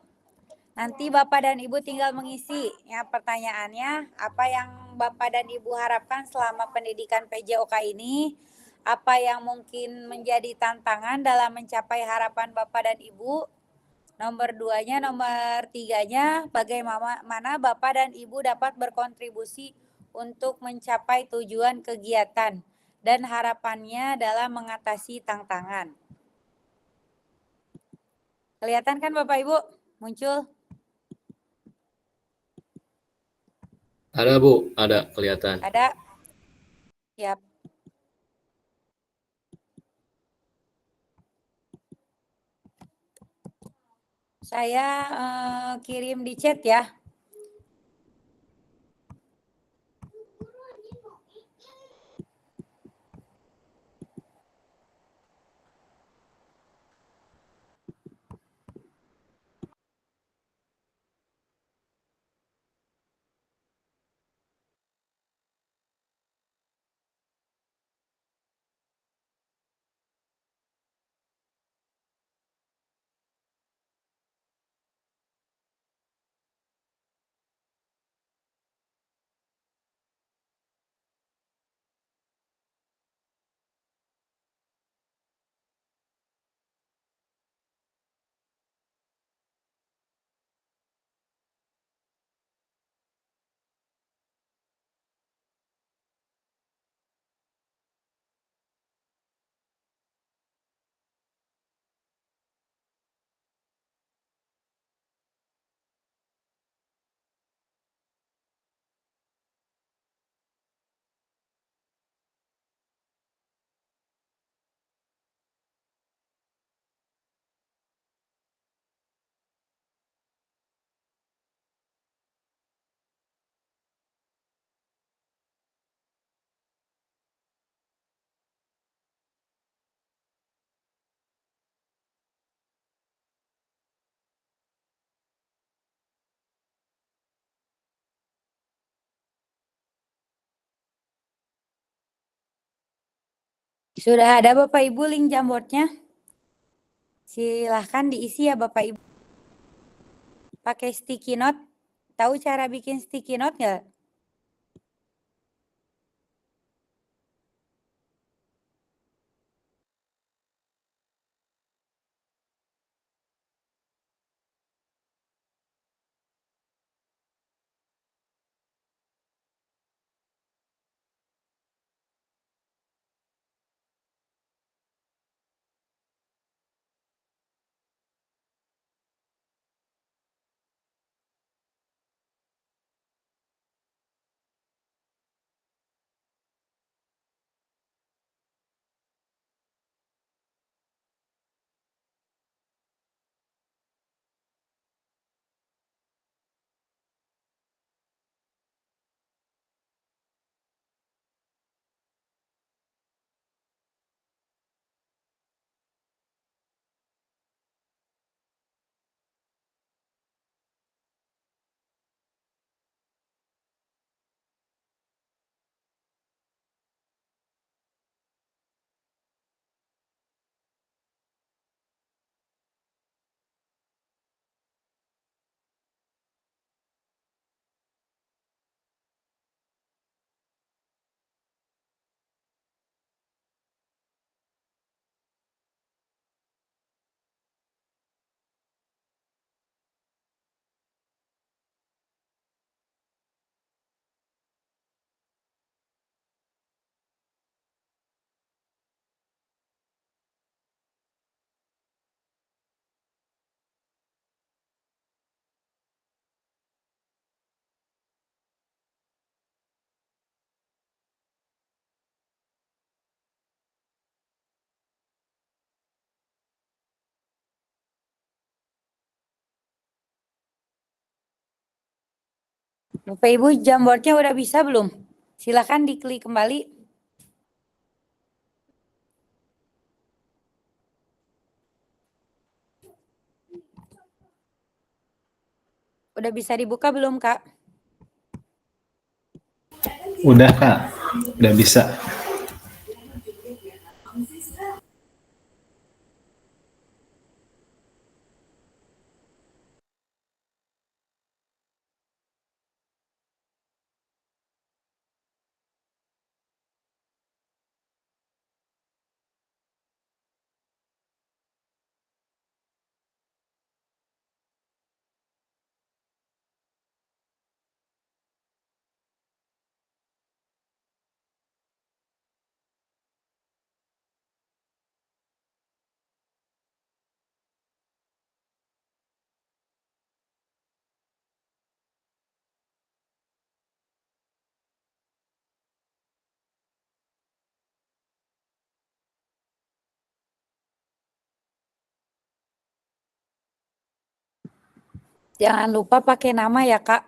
Nanti Bapak dan Ibu tinggal mengisi ya pertanyaannya, apa yang Bapak dan Ibu harapkan selama pendidikan PJOK ini, apa yang mungkin menjadi tantangan dalam mencapai harapan Bapak dan Ibu. Nomor 2-nya, nomor 3-nya, bagaimana Bapak dan Ibu dapat berkontribusi untuk mencapai tujuan kegiatan dan harapannya dalam mengatasi tantangan. Kelihatan kan Bapak Ibu? Muncul? Ada Bu, ada kelihatan. Ada? Yap. Saya kirim di chat ya. Sudah ada Bapak Ibu link Jamboardnya? Silahkan diisi ya Bapak Ibu. Pakai sticky note. Tahu cara bikin sticky note nggak? Bapak Ibu, Jamboardnya udah bisa belum? Silakan diklik kembali. Udah bisa dibuka belum, Kak? Udah Kak, udah bisa. Jangan lupa pakai nama ya, Kak.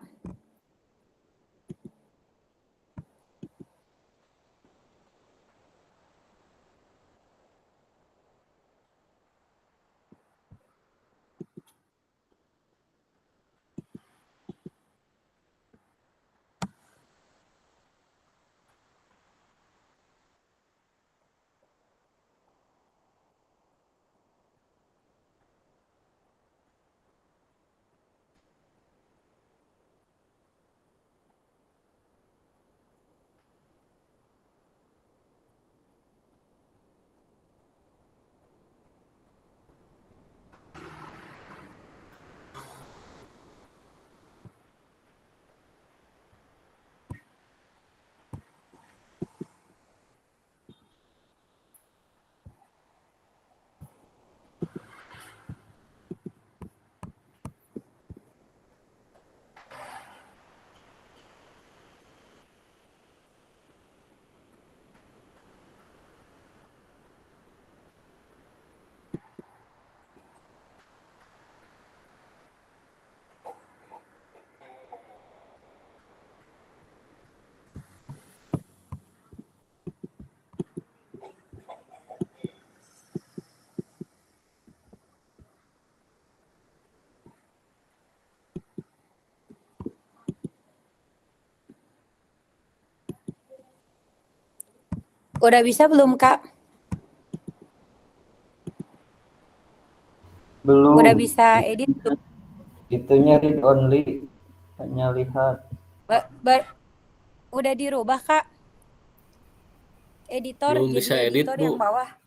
Udah bisa belum, Kak? Belum. Udah bisa edit belum? Itunya read only, hanya lihat. Udah dirubah, Kak? Editor, Belum jadi bisa edit, editor Bu. yang bawah.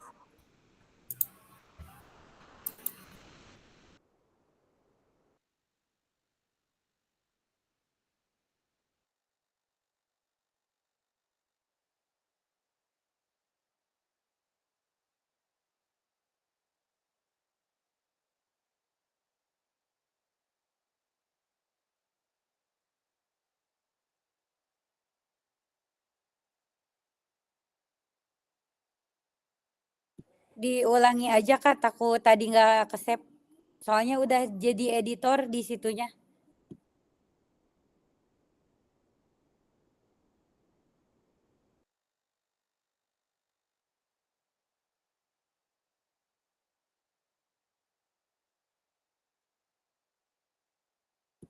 Diulangi aja, Kak, takut tadi nggak ke-save. Soalnya udah jadi editor di situnya.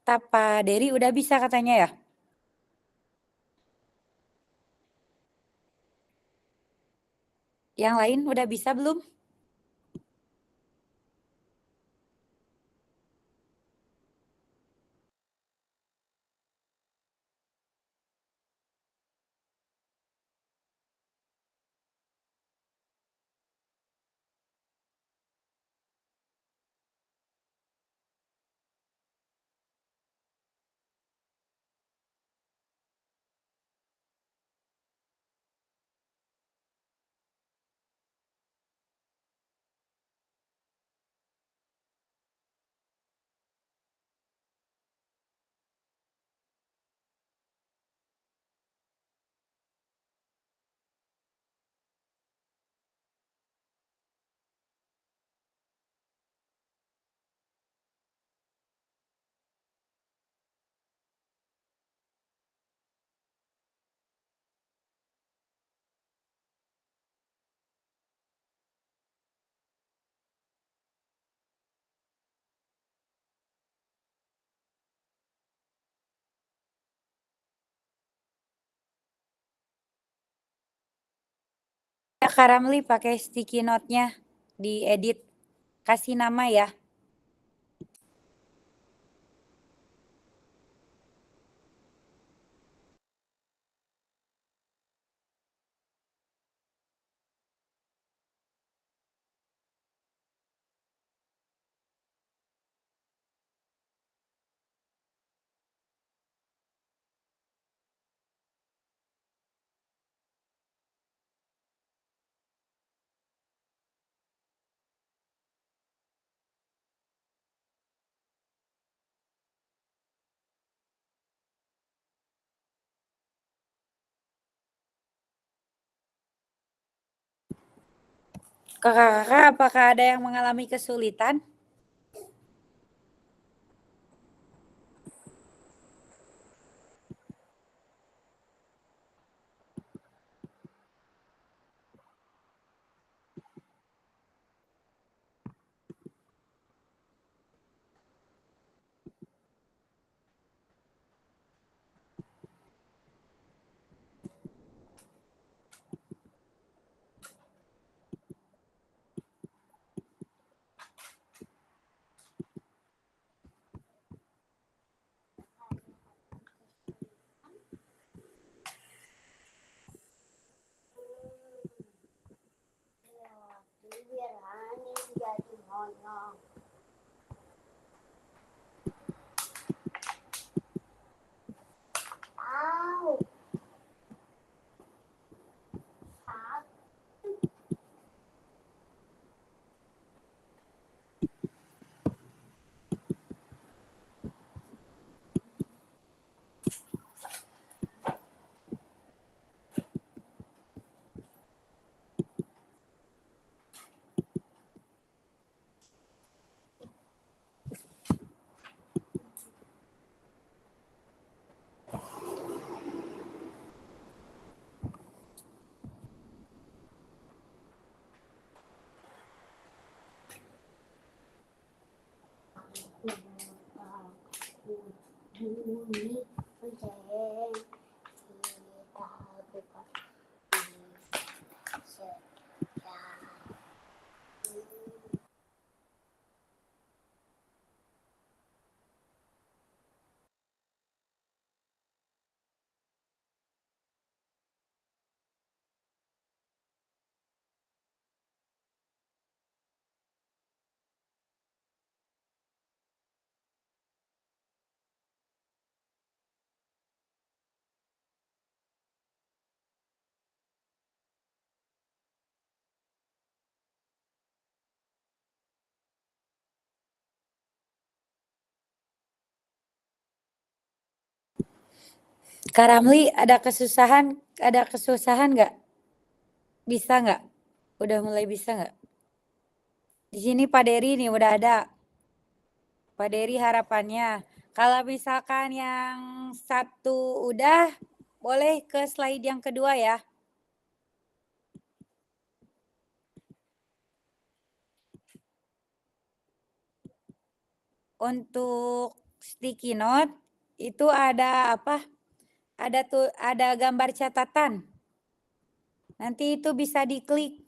Pak Dery udah bisa katanya ya? Yang lain udah bisa belum? Kak Ramli pakai sticky note-nya diedit. Kasih nama ya. Kakak-kakak, apakah ada yang mengalami kesulitan? Biar Ani jadi monong. Au. Bunyi lonceng kita buka sedang. Kak Ramli, ada kesusahan nggak? Bisa nggak? Udah mulai bisa nggak? Di sini Pak Dery nih udah ada. Pak Dery harapannya. Kalau misalkan yang satu udah, boleh ke slide yang kedua ya. Untuk sticky note itu ada apa? Ada gambar catatan. Nanti itu bisa diklik.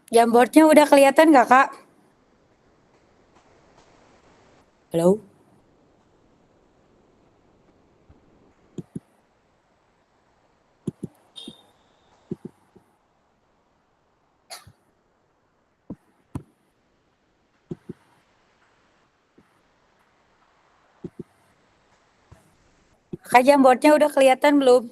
Jamboardnya udah kelihatan nggak, Kak? Halo? Kak, jamboardnya udah kelihatan belum?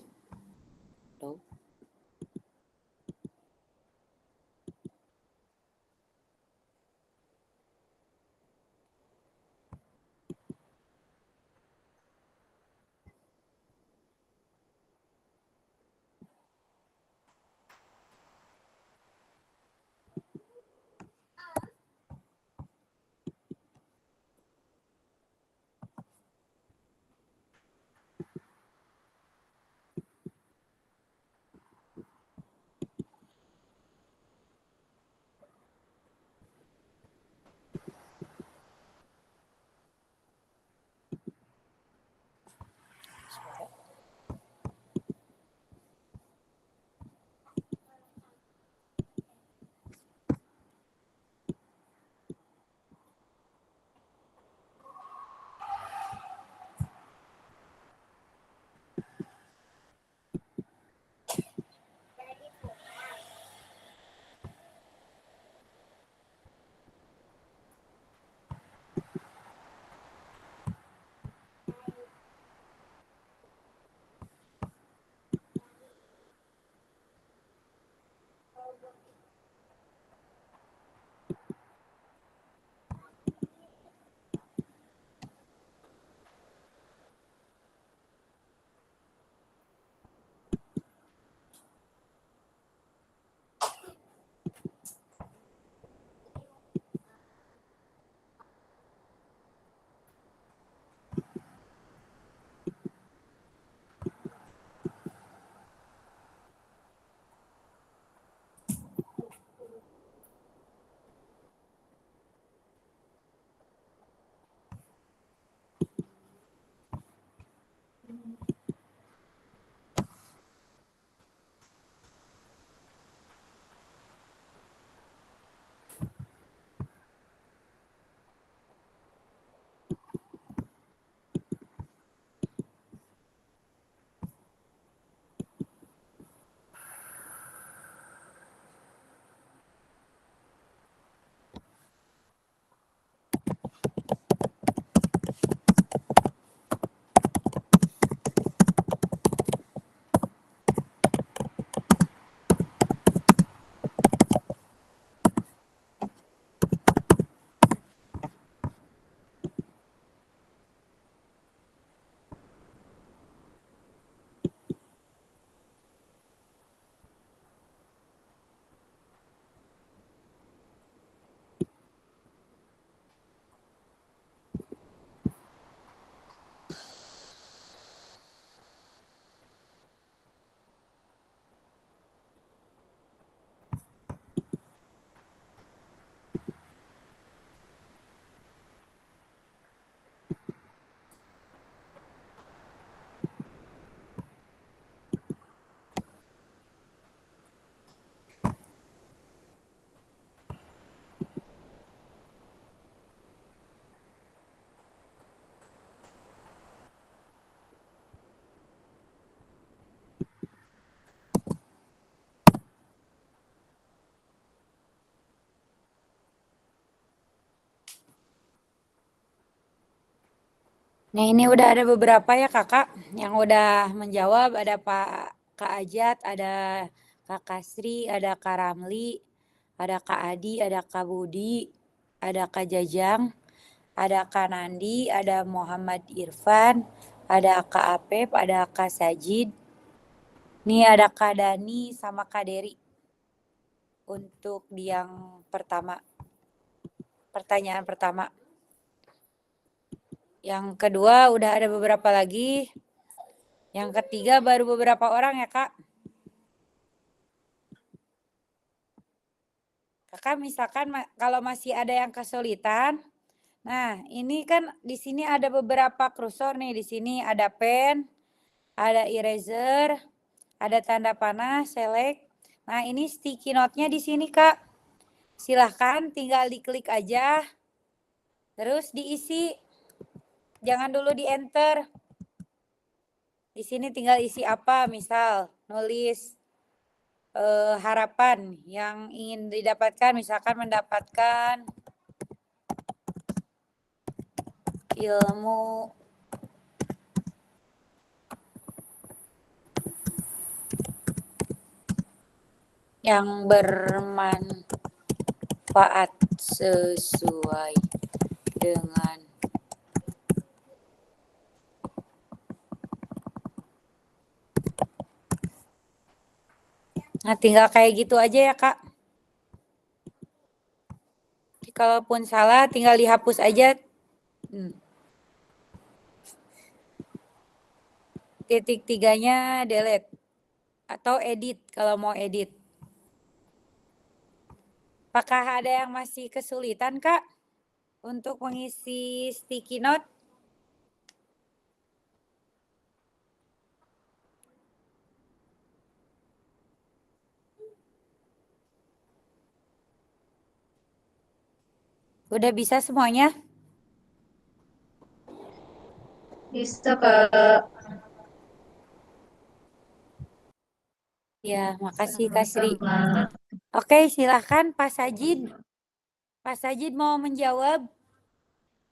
Nah, ini udah ada beberapa ya Kakak yang udah menjawab. Ada Kak Ajat, ada Kak Kasri, ada Kak Ramli, ada Kak Adi, ada Kak Budi, ada Kak Jajang, ada Kak Nandi, ada Muhammad Irfan, ada Kak Apep, ada Kak Sajid. Nih ada Kak Dani sama Kak Deri. Untuk yang pertama, pertanyaan pertama. Yang kedua udah ada beberapa lagi. Yang ketiga baru beberapa orang ya Kak. Kakak misalkan kalau masih ada yang kesulitan. Nah, ini kan di sini ada beberapa kursor nih. Di sini ada pen, ada eraser, ada tanda panah, select. Nah, ini sticky note-nya di sini Kak. Silahkan tinggal diklik aja, terus diisi. Jangan dulu di enter. Di sini tinggal isi apa, misal nulis harapan yang ingin didapatkan, misalkan mendapatkan ilmu yang bermanfaat sesuai dengan Nah, tinggal kayak gitu aja ya, Kak. Kalaupun salah, tinggal dihapus aja. Titik 3-nya delete. Atau edit, kalau mau edit. Apakah ada yang masih kesulitan, Kak? Untuk mengisi sticky note? Udah bisa semuanya? Bisa, Kak. Ya, makasih Kak Sri. Oke, silahkan Pak Sajid. Pak Sajid mau menjawab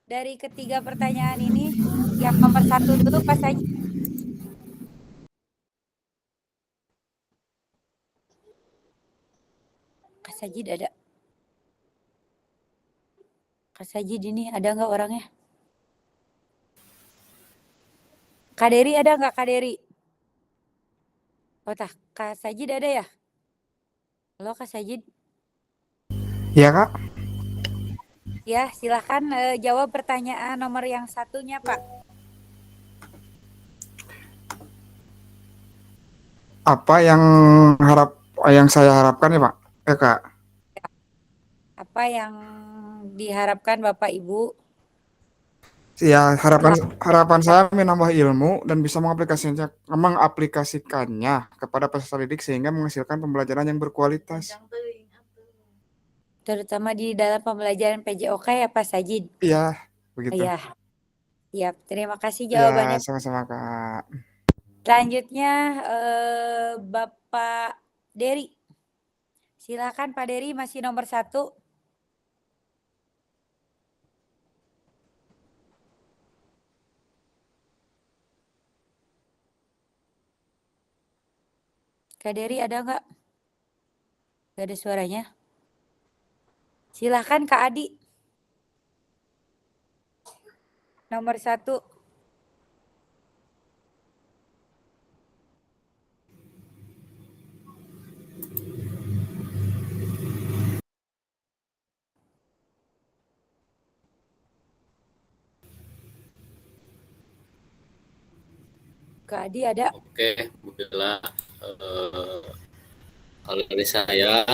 dari ketiga pertanyaan ini. Yang nomor 1 dulu Pak Sajid. Kak Sajid ada? Kak Sajid ini ada nggak orangnya? Kak Deri ada nggak Kak Deri? Oh, Kak Sajid ada ya? Halo Kak Sajid. Iya, Kak. Ya, silahkan jawab pertanyaan nomor yang satunya, Pak. Apa yang saya harapkan ya, Pak? Kak. Apa yang diharapkan Bapak Ibu? Ya, harapan saya menambah ilmu dan bisa mengaplikasikannya kepada peserta didik sehingga menghasilkan pembelajaran yang berkualitas. Terutama di dalam pembelajaran PJOK ya Pak Sajid? Iya, begitu. Iya. Siap, terima kasih Ya, jawabannya. sama-sama, Kak. Selanjutnya Bapak Deri. Silakan Pak Deri, masih nomor 1. Kak Deri ada nggak? Nggak ada suaranya. Silakan Kak Adi. Nomor 1. Kak Adi ada? Oke, alhamdulillah. Kalau dari saya,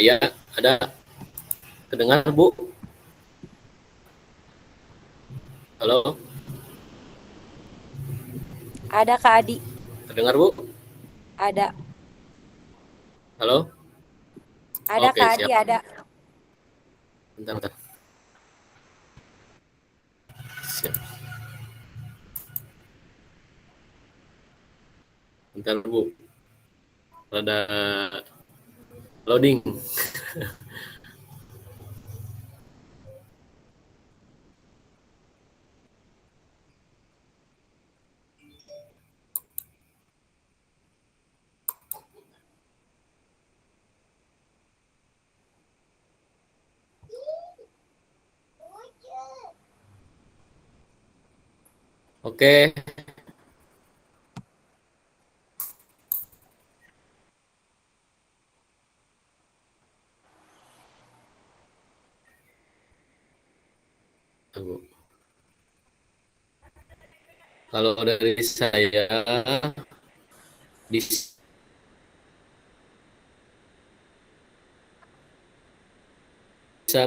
ya ada. Kedengar, Bu? Halo? Ada Kak Adi. Kedengar, Bu? Ada. Halo? Ada Oke, Kak Adi, siap. ada. Bentar. Siap. Bentar, Bu. Ada loading. Oke. Tunggu. Kalau dari saya bisa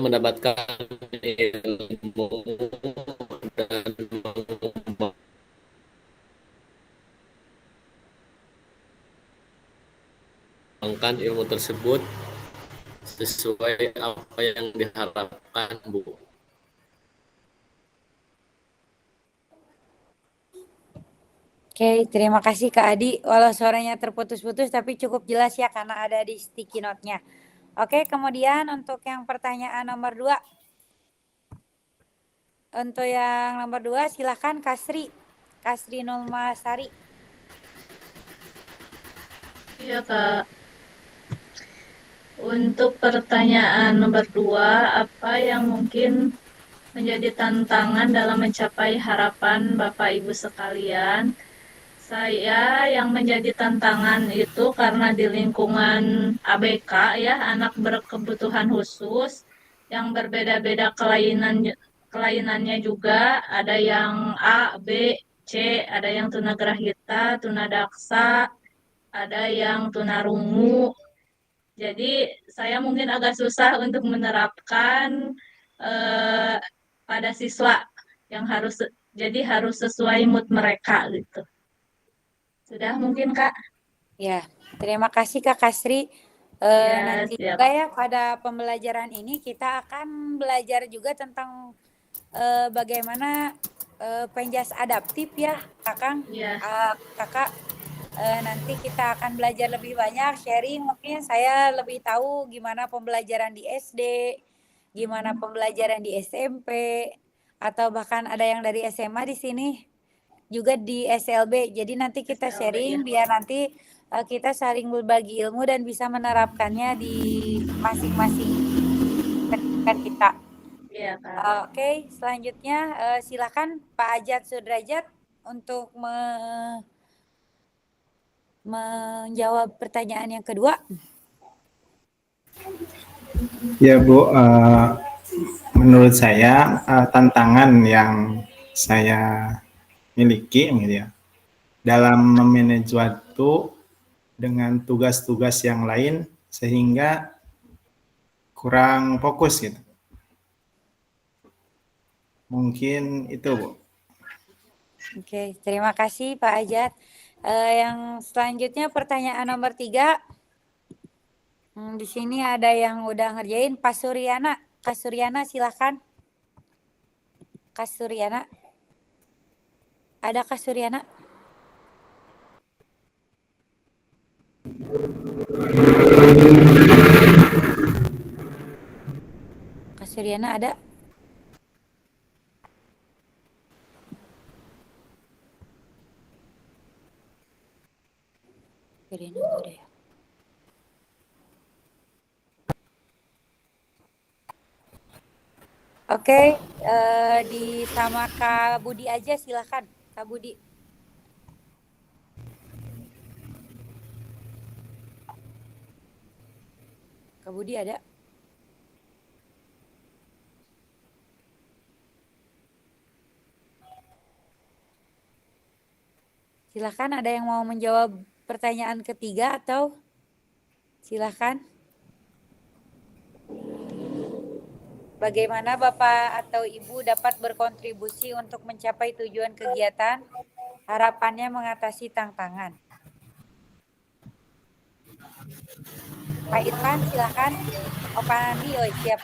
mendapatkan ilmu dan mengembangkan ilmu tersebut sesuai apa yang diharapkan, Bu. Oke, terima kasih Kak Adi. Walau suaranya terputus-putus tapi cukup jelas ya karena ada di sticky note-nya. Oke, kemudian untuk yang pertanyaan nomor 2. Untuk yang nomor 2 silakan Kasri Nulmasari. Iya, Kak. Untuk pertanyaan nomor 2, apa yang mungkin menjadi tantangan dalam mencapai harapan Bapak Ibu sekalian? Saya yang menjadi tantangan itu karena di lingkungan ABK ya, anak berkebutuhan khusus yang berbeda-beda kelainannya juga, ada yang A, B, C, ada yang tunagrahita, tunadaksa, ada yang tunarungu. Jadi saya mungkin agak susah untuk menerapkan pada siswa yang harus sesuai mood mereka gitu. Sudah mungkin Kak? Ya, terima kasih Kak Kasri. Ya, Nanti siap. juga ya pada pembelajaran ini kita akan belajar juga tentang bagaimana penjas adaptif ya, Kakang. Ya. Kakak. Nanti kita akan belajar lebih banyak, sharing. Mungkin saya lebih tahu gimana pembelajaran di SD, gimana pembelajaran di SMP, atau bahkan ada yang dari SMA di sini. Juga di SLB. Jadi nanti kita sharing biar nanti kita saling berbagi ilmu dan bisa menerapkannya di masing-masing pendidikan kita. Iya, Kak. Oke, selanjutnya silakan Pak Ajat Sudrajat untuk menjawab pertanyaan yang kedua. Ya Bu, menurut saya tantangan yang saya miliki gitu ya, dalam memanage waktu dengan tugas-tugas yang lain sehingga kurang fokus gitu. Mungkin itu Bu. Oke, terima kasih Pak Ajat. Yang selanjutnya pertanyaan nomor 3. Di sini ada yang udah ngerjain, Pak Suryana. Kak Suryana silakan. Kak Suryana. Ada Kak Suryana? Kak Suryana ada? Suryana nggak ada ya? Oke, sama Kak Budi aja silakan, Kak Budi. Kak Budi ada? Silakan, ada yang mau menjawab pertanyaan ketiga atau silakan. Bagaimana Bapak atau Ibu dapat berkontribusi untuk mencapai tujuan kegiatan? Harapannya mengatasi tantangan. Pak Irfan silakan. Oh Pak Nandi, oh siap.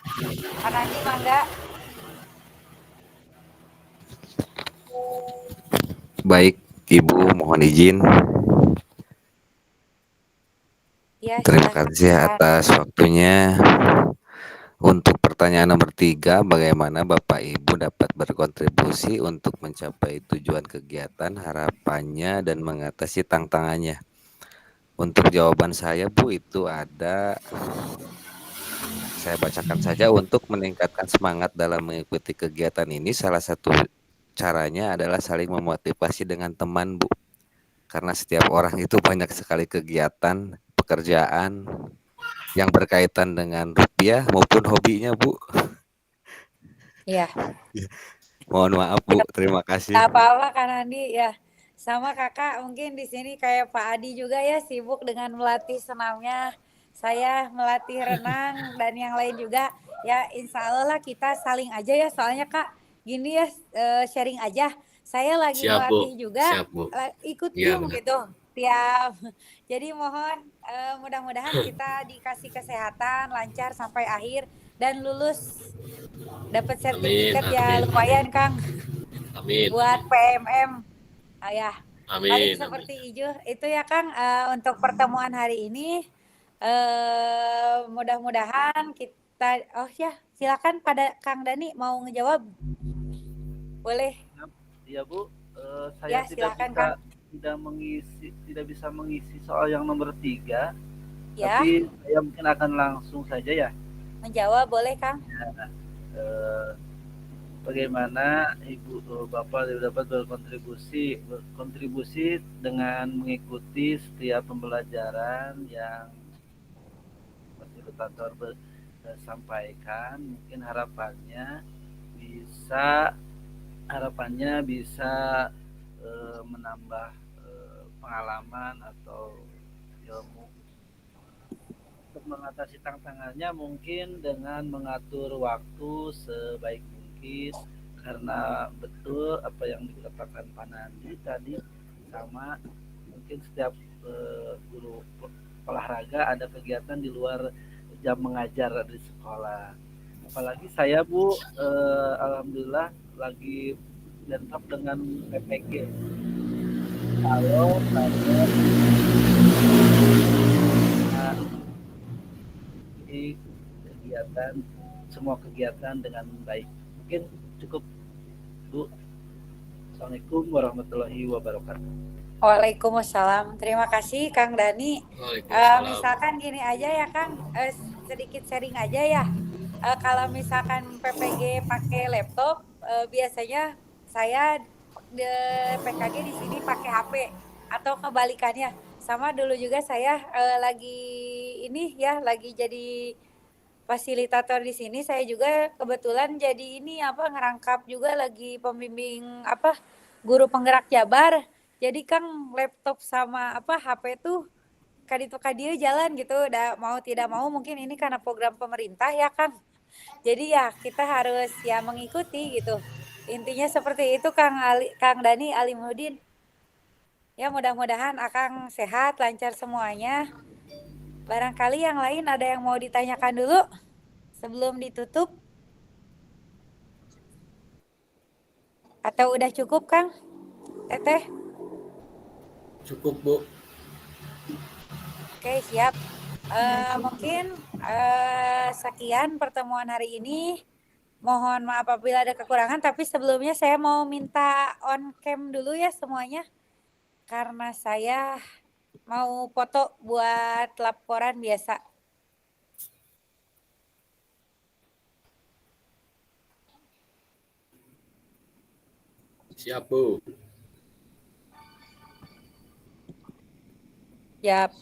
Pak Nandi mangga. Baik, Ibu mohon izin. Ya, Terima silakan. kasih atas waktunya. Untuk pertanyaan nomor 3, bagaimana Bapak Ibu dapat berkontribusi untuk mencapai tujuan kegiatan, harapannya, dan mengatasi tantangannya? Untuk jawaban saya Bu, itu ada, saya bacakan saja. Untuk meningkatkan semangat dalam mengikuti kegiatan ini, salah satu caranya adalah saling memotivasi dengan teman Bu. Karena setiap orang itu banyak sekali kegiatan, pekerjaan yang berkaitan dengan rupiah maupun hobinya Bu. Iya. Mohon maaf Bu, terima kasih. Gak apa-apa Kak Nandi ya. Sama kakak mungkin di sini kayak Pak Adi juga ya sibuk dengan melatih senamnya. Saya melatih renang dan yang lain juga. Ya insya Allah lah kita saling aja ya. Soalnya Kak gini ya sharing aja. Saya lagi Siap, Bu. melatih juga Siap, Bu. ikut Iya, Zoom benar. gitu. Siap. Jadi mohon mudah-mudahan kita dikasih kesehatan lancar sampai akhir dan lulus dapat Amin, sertifikat ya amin, lumayan Kang amin, buat amin, PMM. Ya, paling amin, amin. seperti itu ya Kang untuk pertemuan hari ini. Mudah-mudahan kita silakan pada Kang Dani mau ngejawab. Boleh. Ya Bu, Ya, saya silakan Kang. tidak bisa mengisi soal yang nomor 3, Ya, tapi saya mungkin akan langsung saja ya. menjawab boleh Kang. Ya, bagaimana Ibu Bapak dapat berkontribusi dengan mengikuti setiap pembelajaran yang fasilitator sampaikan. Mungkin harapannya bisa menambah pengalaman atau ilmu. Untuk mengatasi tantangannya mungkin dengan mengatur waktu sebaik mungkin, karena betul apa yang dikatakan Pak Nandi tadi, sama mungkin setiap guru olahraga ada kegiatan di luar jam mengajar di sekolah. Apalagi saya Bu, alhamdulillah lagi lengkap dengan PPG. Kalau saya di semua kegiatan dengan baik. Mungkin cukup Bu. Assalamualaikum warahmatullahi wabarakatuh. Waalaikumsalam. Terima kasih Kang Dani. Waalaikumsalam. Misalkan gini aja ya Kang, sedikit sharing aja ya. Kalau misalkan PPG pakai laptop, biasanya saya di PKG di sini pakai HP atau kebalikannya. Sama dulu juga saya lagi lagi jadi fasilitator di sini. Saya juga kebetulan jadi ngerangkap juga lagi pembimbing guru penggerak Jabar. Jadi Kang laptop sama HP tuh kaditu kadieu jalan gitu. Mau tidak mau mungkin ini karena program pemerintah ya Kang. Jadi ya kita harus ya mengikuti gitu. Intinya seperti itu Kang Dani Alimuddin. Ya mudah-mudahan Akang sehat, lancar semuanya. Barangkali yang lain ada yang mau ditanyakan dulu sebelum ditutup? Atau udah cukup Kang? Teteh? Cukup Bu. Oke, siap. Mungkin sekian pertemuan hari ini. Mohon maaf apabila ada kekurangan, tapi sebelumnya saya mau minta on cam dulu ya semuanya. Karena saya mau foto buat laporan biasa. Siap Bu. Siap.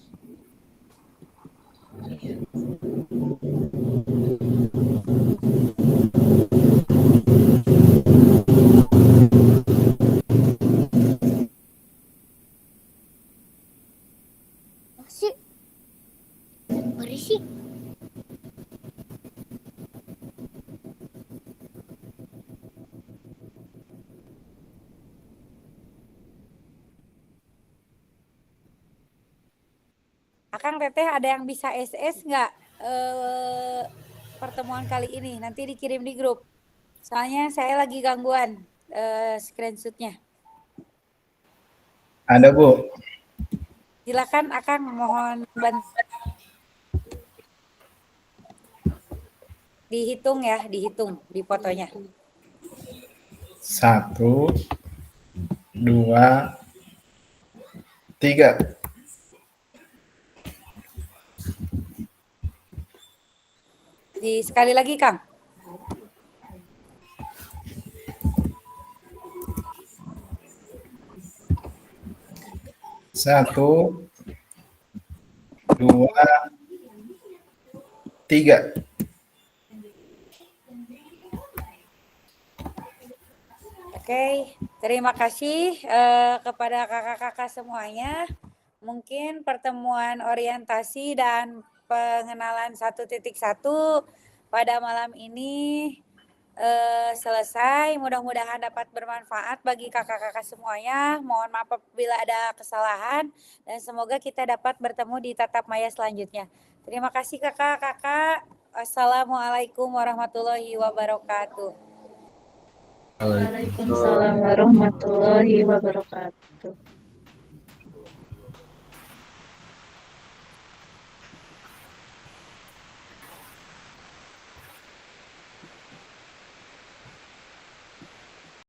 Masih berisik. Akang Teteh ada yang bisa SS nggak pertemuan kali ini? Nanti dikirim di grup. Soalnya saya lagi gangguan screenshotnya. Ada Bu. Silakan Akang, mohon bantu. Dihitung ya, dihitung di fotonya. 1, 2, 3. Sekali lagi Kang. Satu, 2, 3. Oke, terima kasih kepada kakak-kakak semuanya. Mungkin pertemuan orientasi dan pengenalan 1.1 pada malam ini selesai. Mudah-mudahan dapat bermanfaat bagi kakak-kakak semuanya. Mohon maaf apabila ada kesalahan dan semoga kita dapat bertemu di tatap maya selanjutnya. Terima kasih kakak-kakak. Assalamualaikum warahmatullahi wabarakatuh. Waalaikumsalam warahmatullahi wabarakatuh.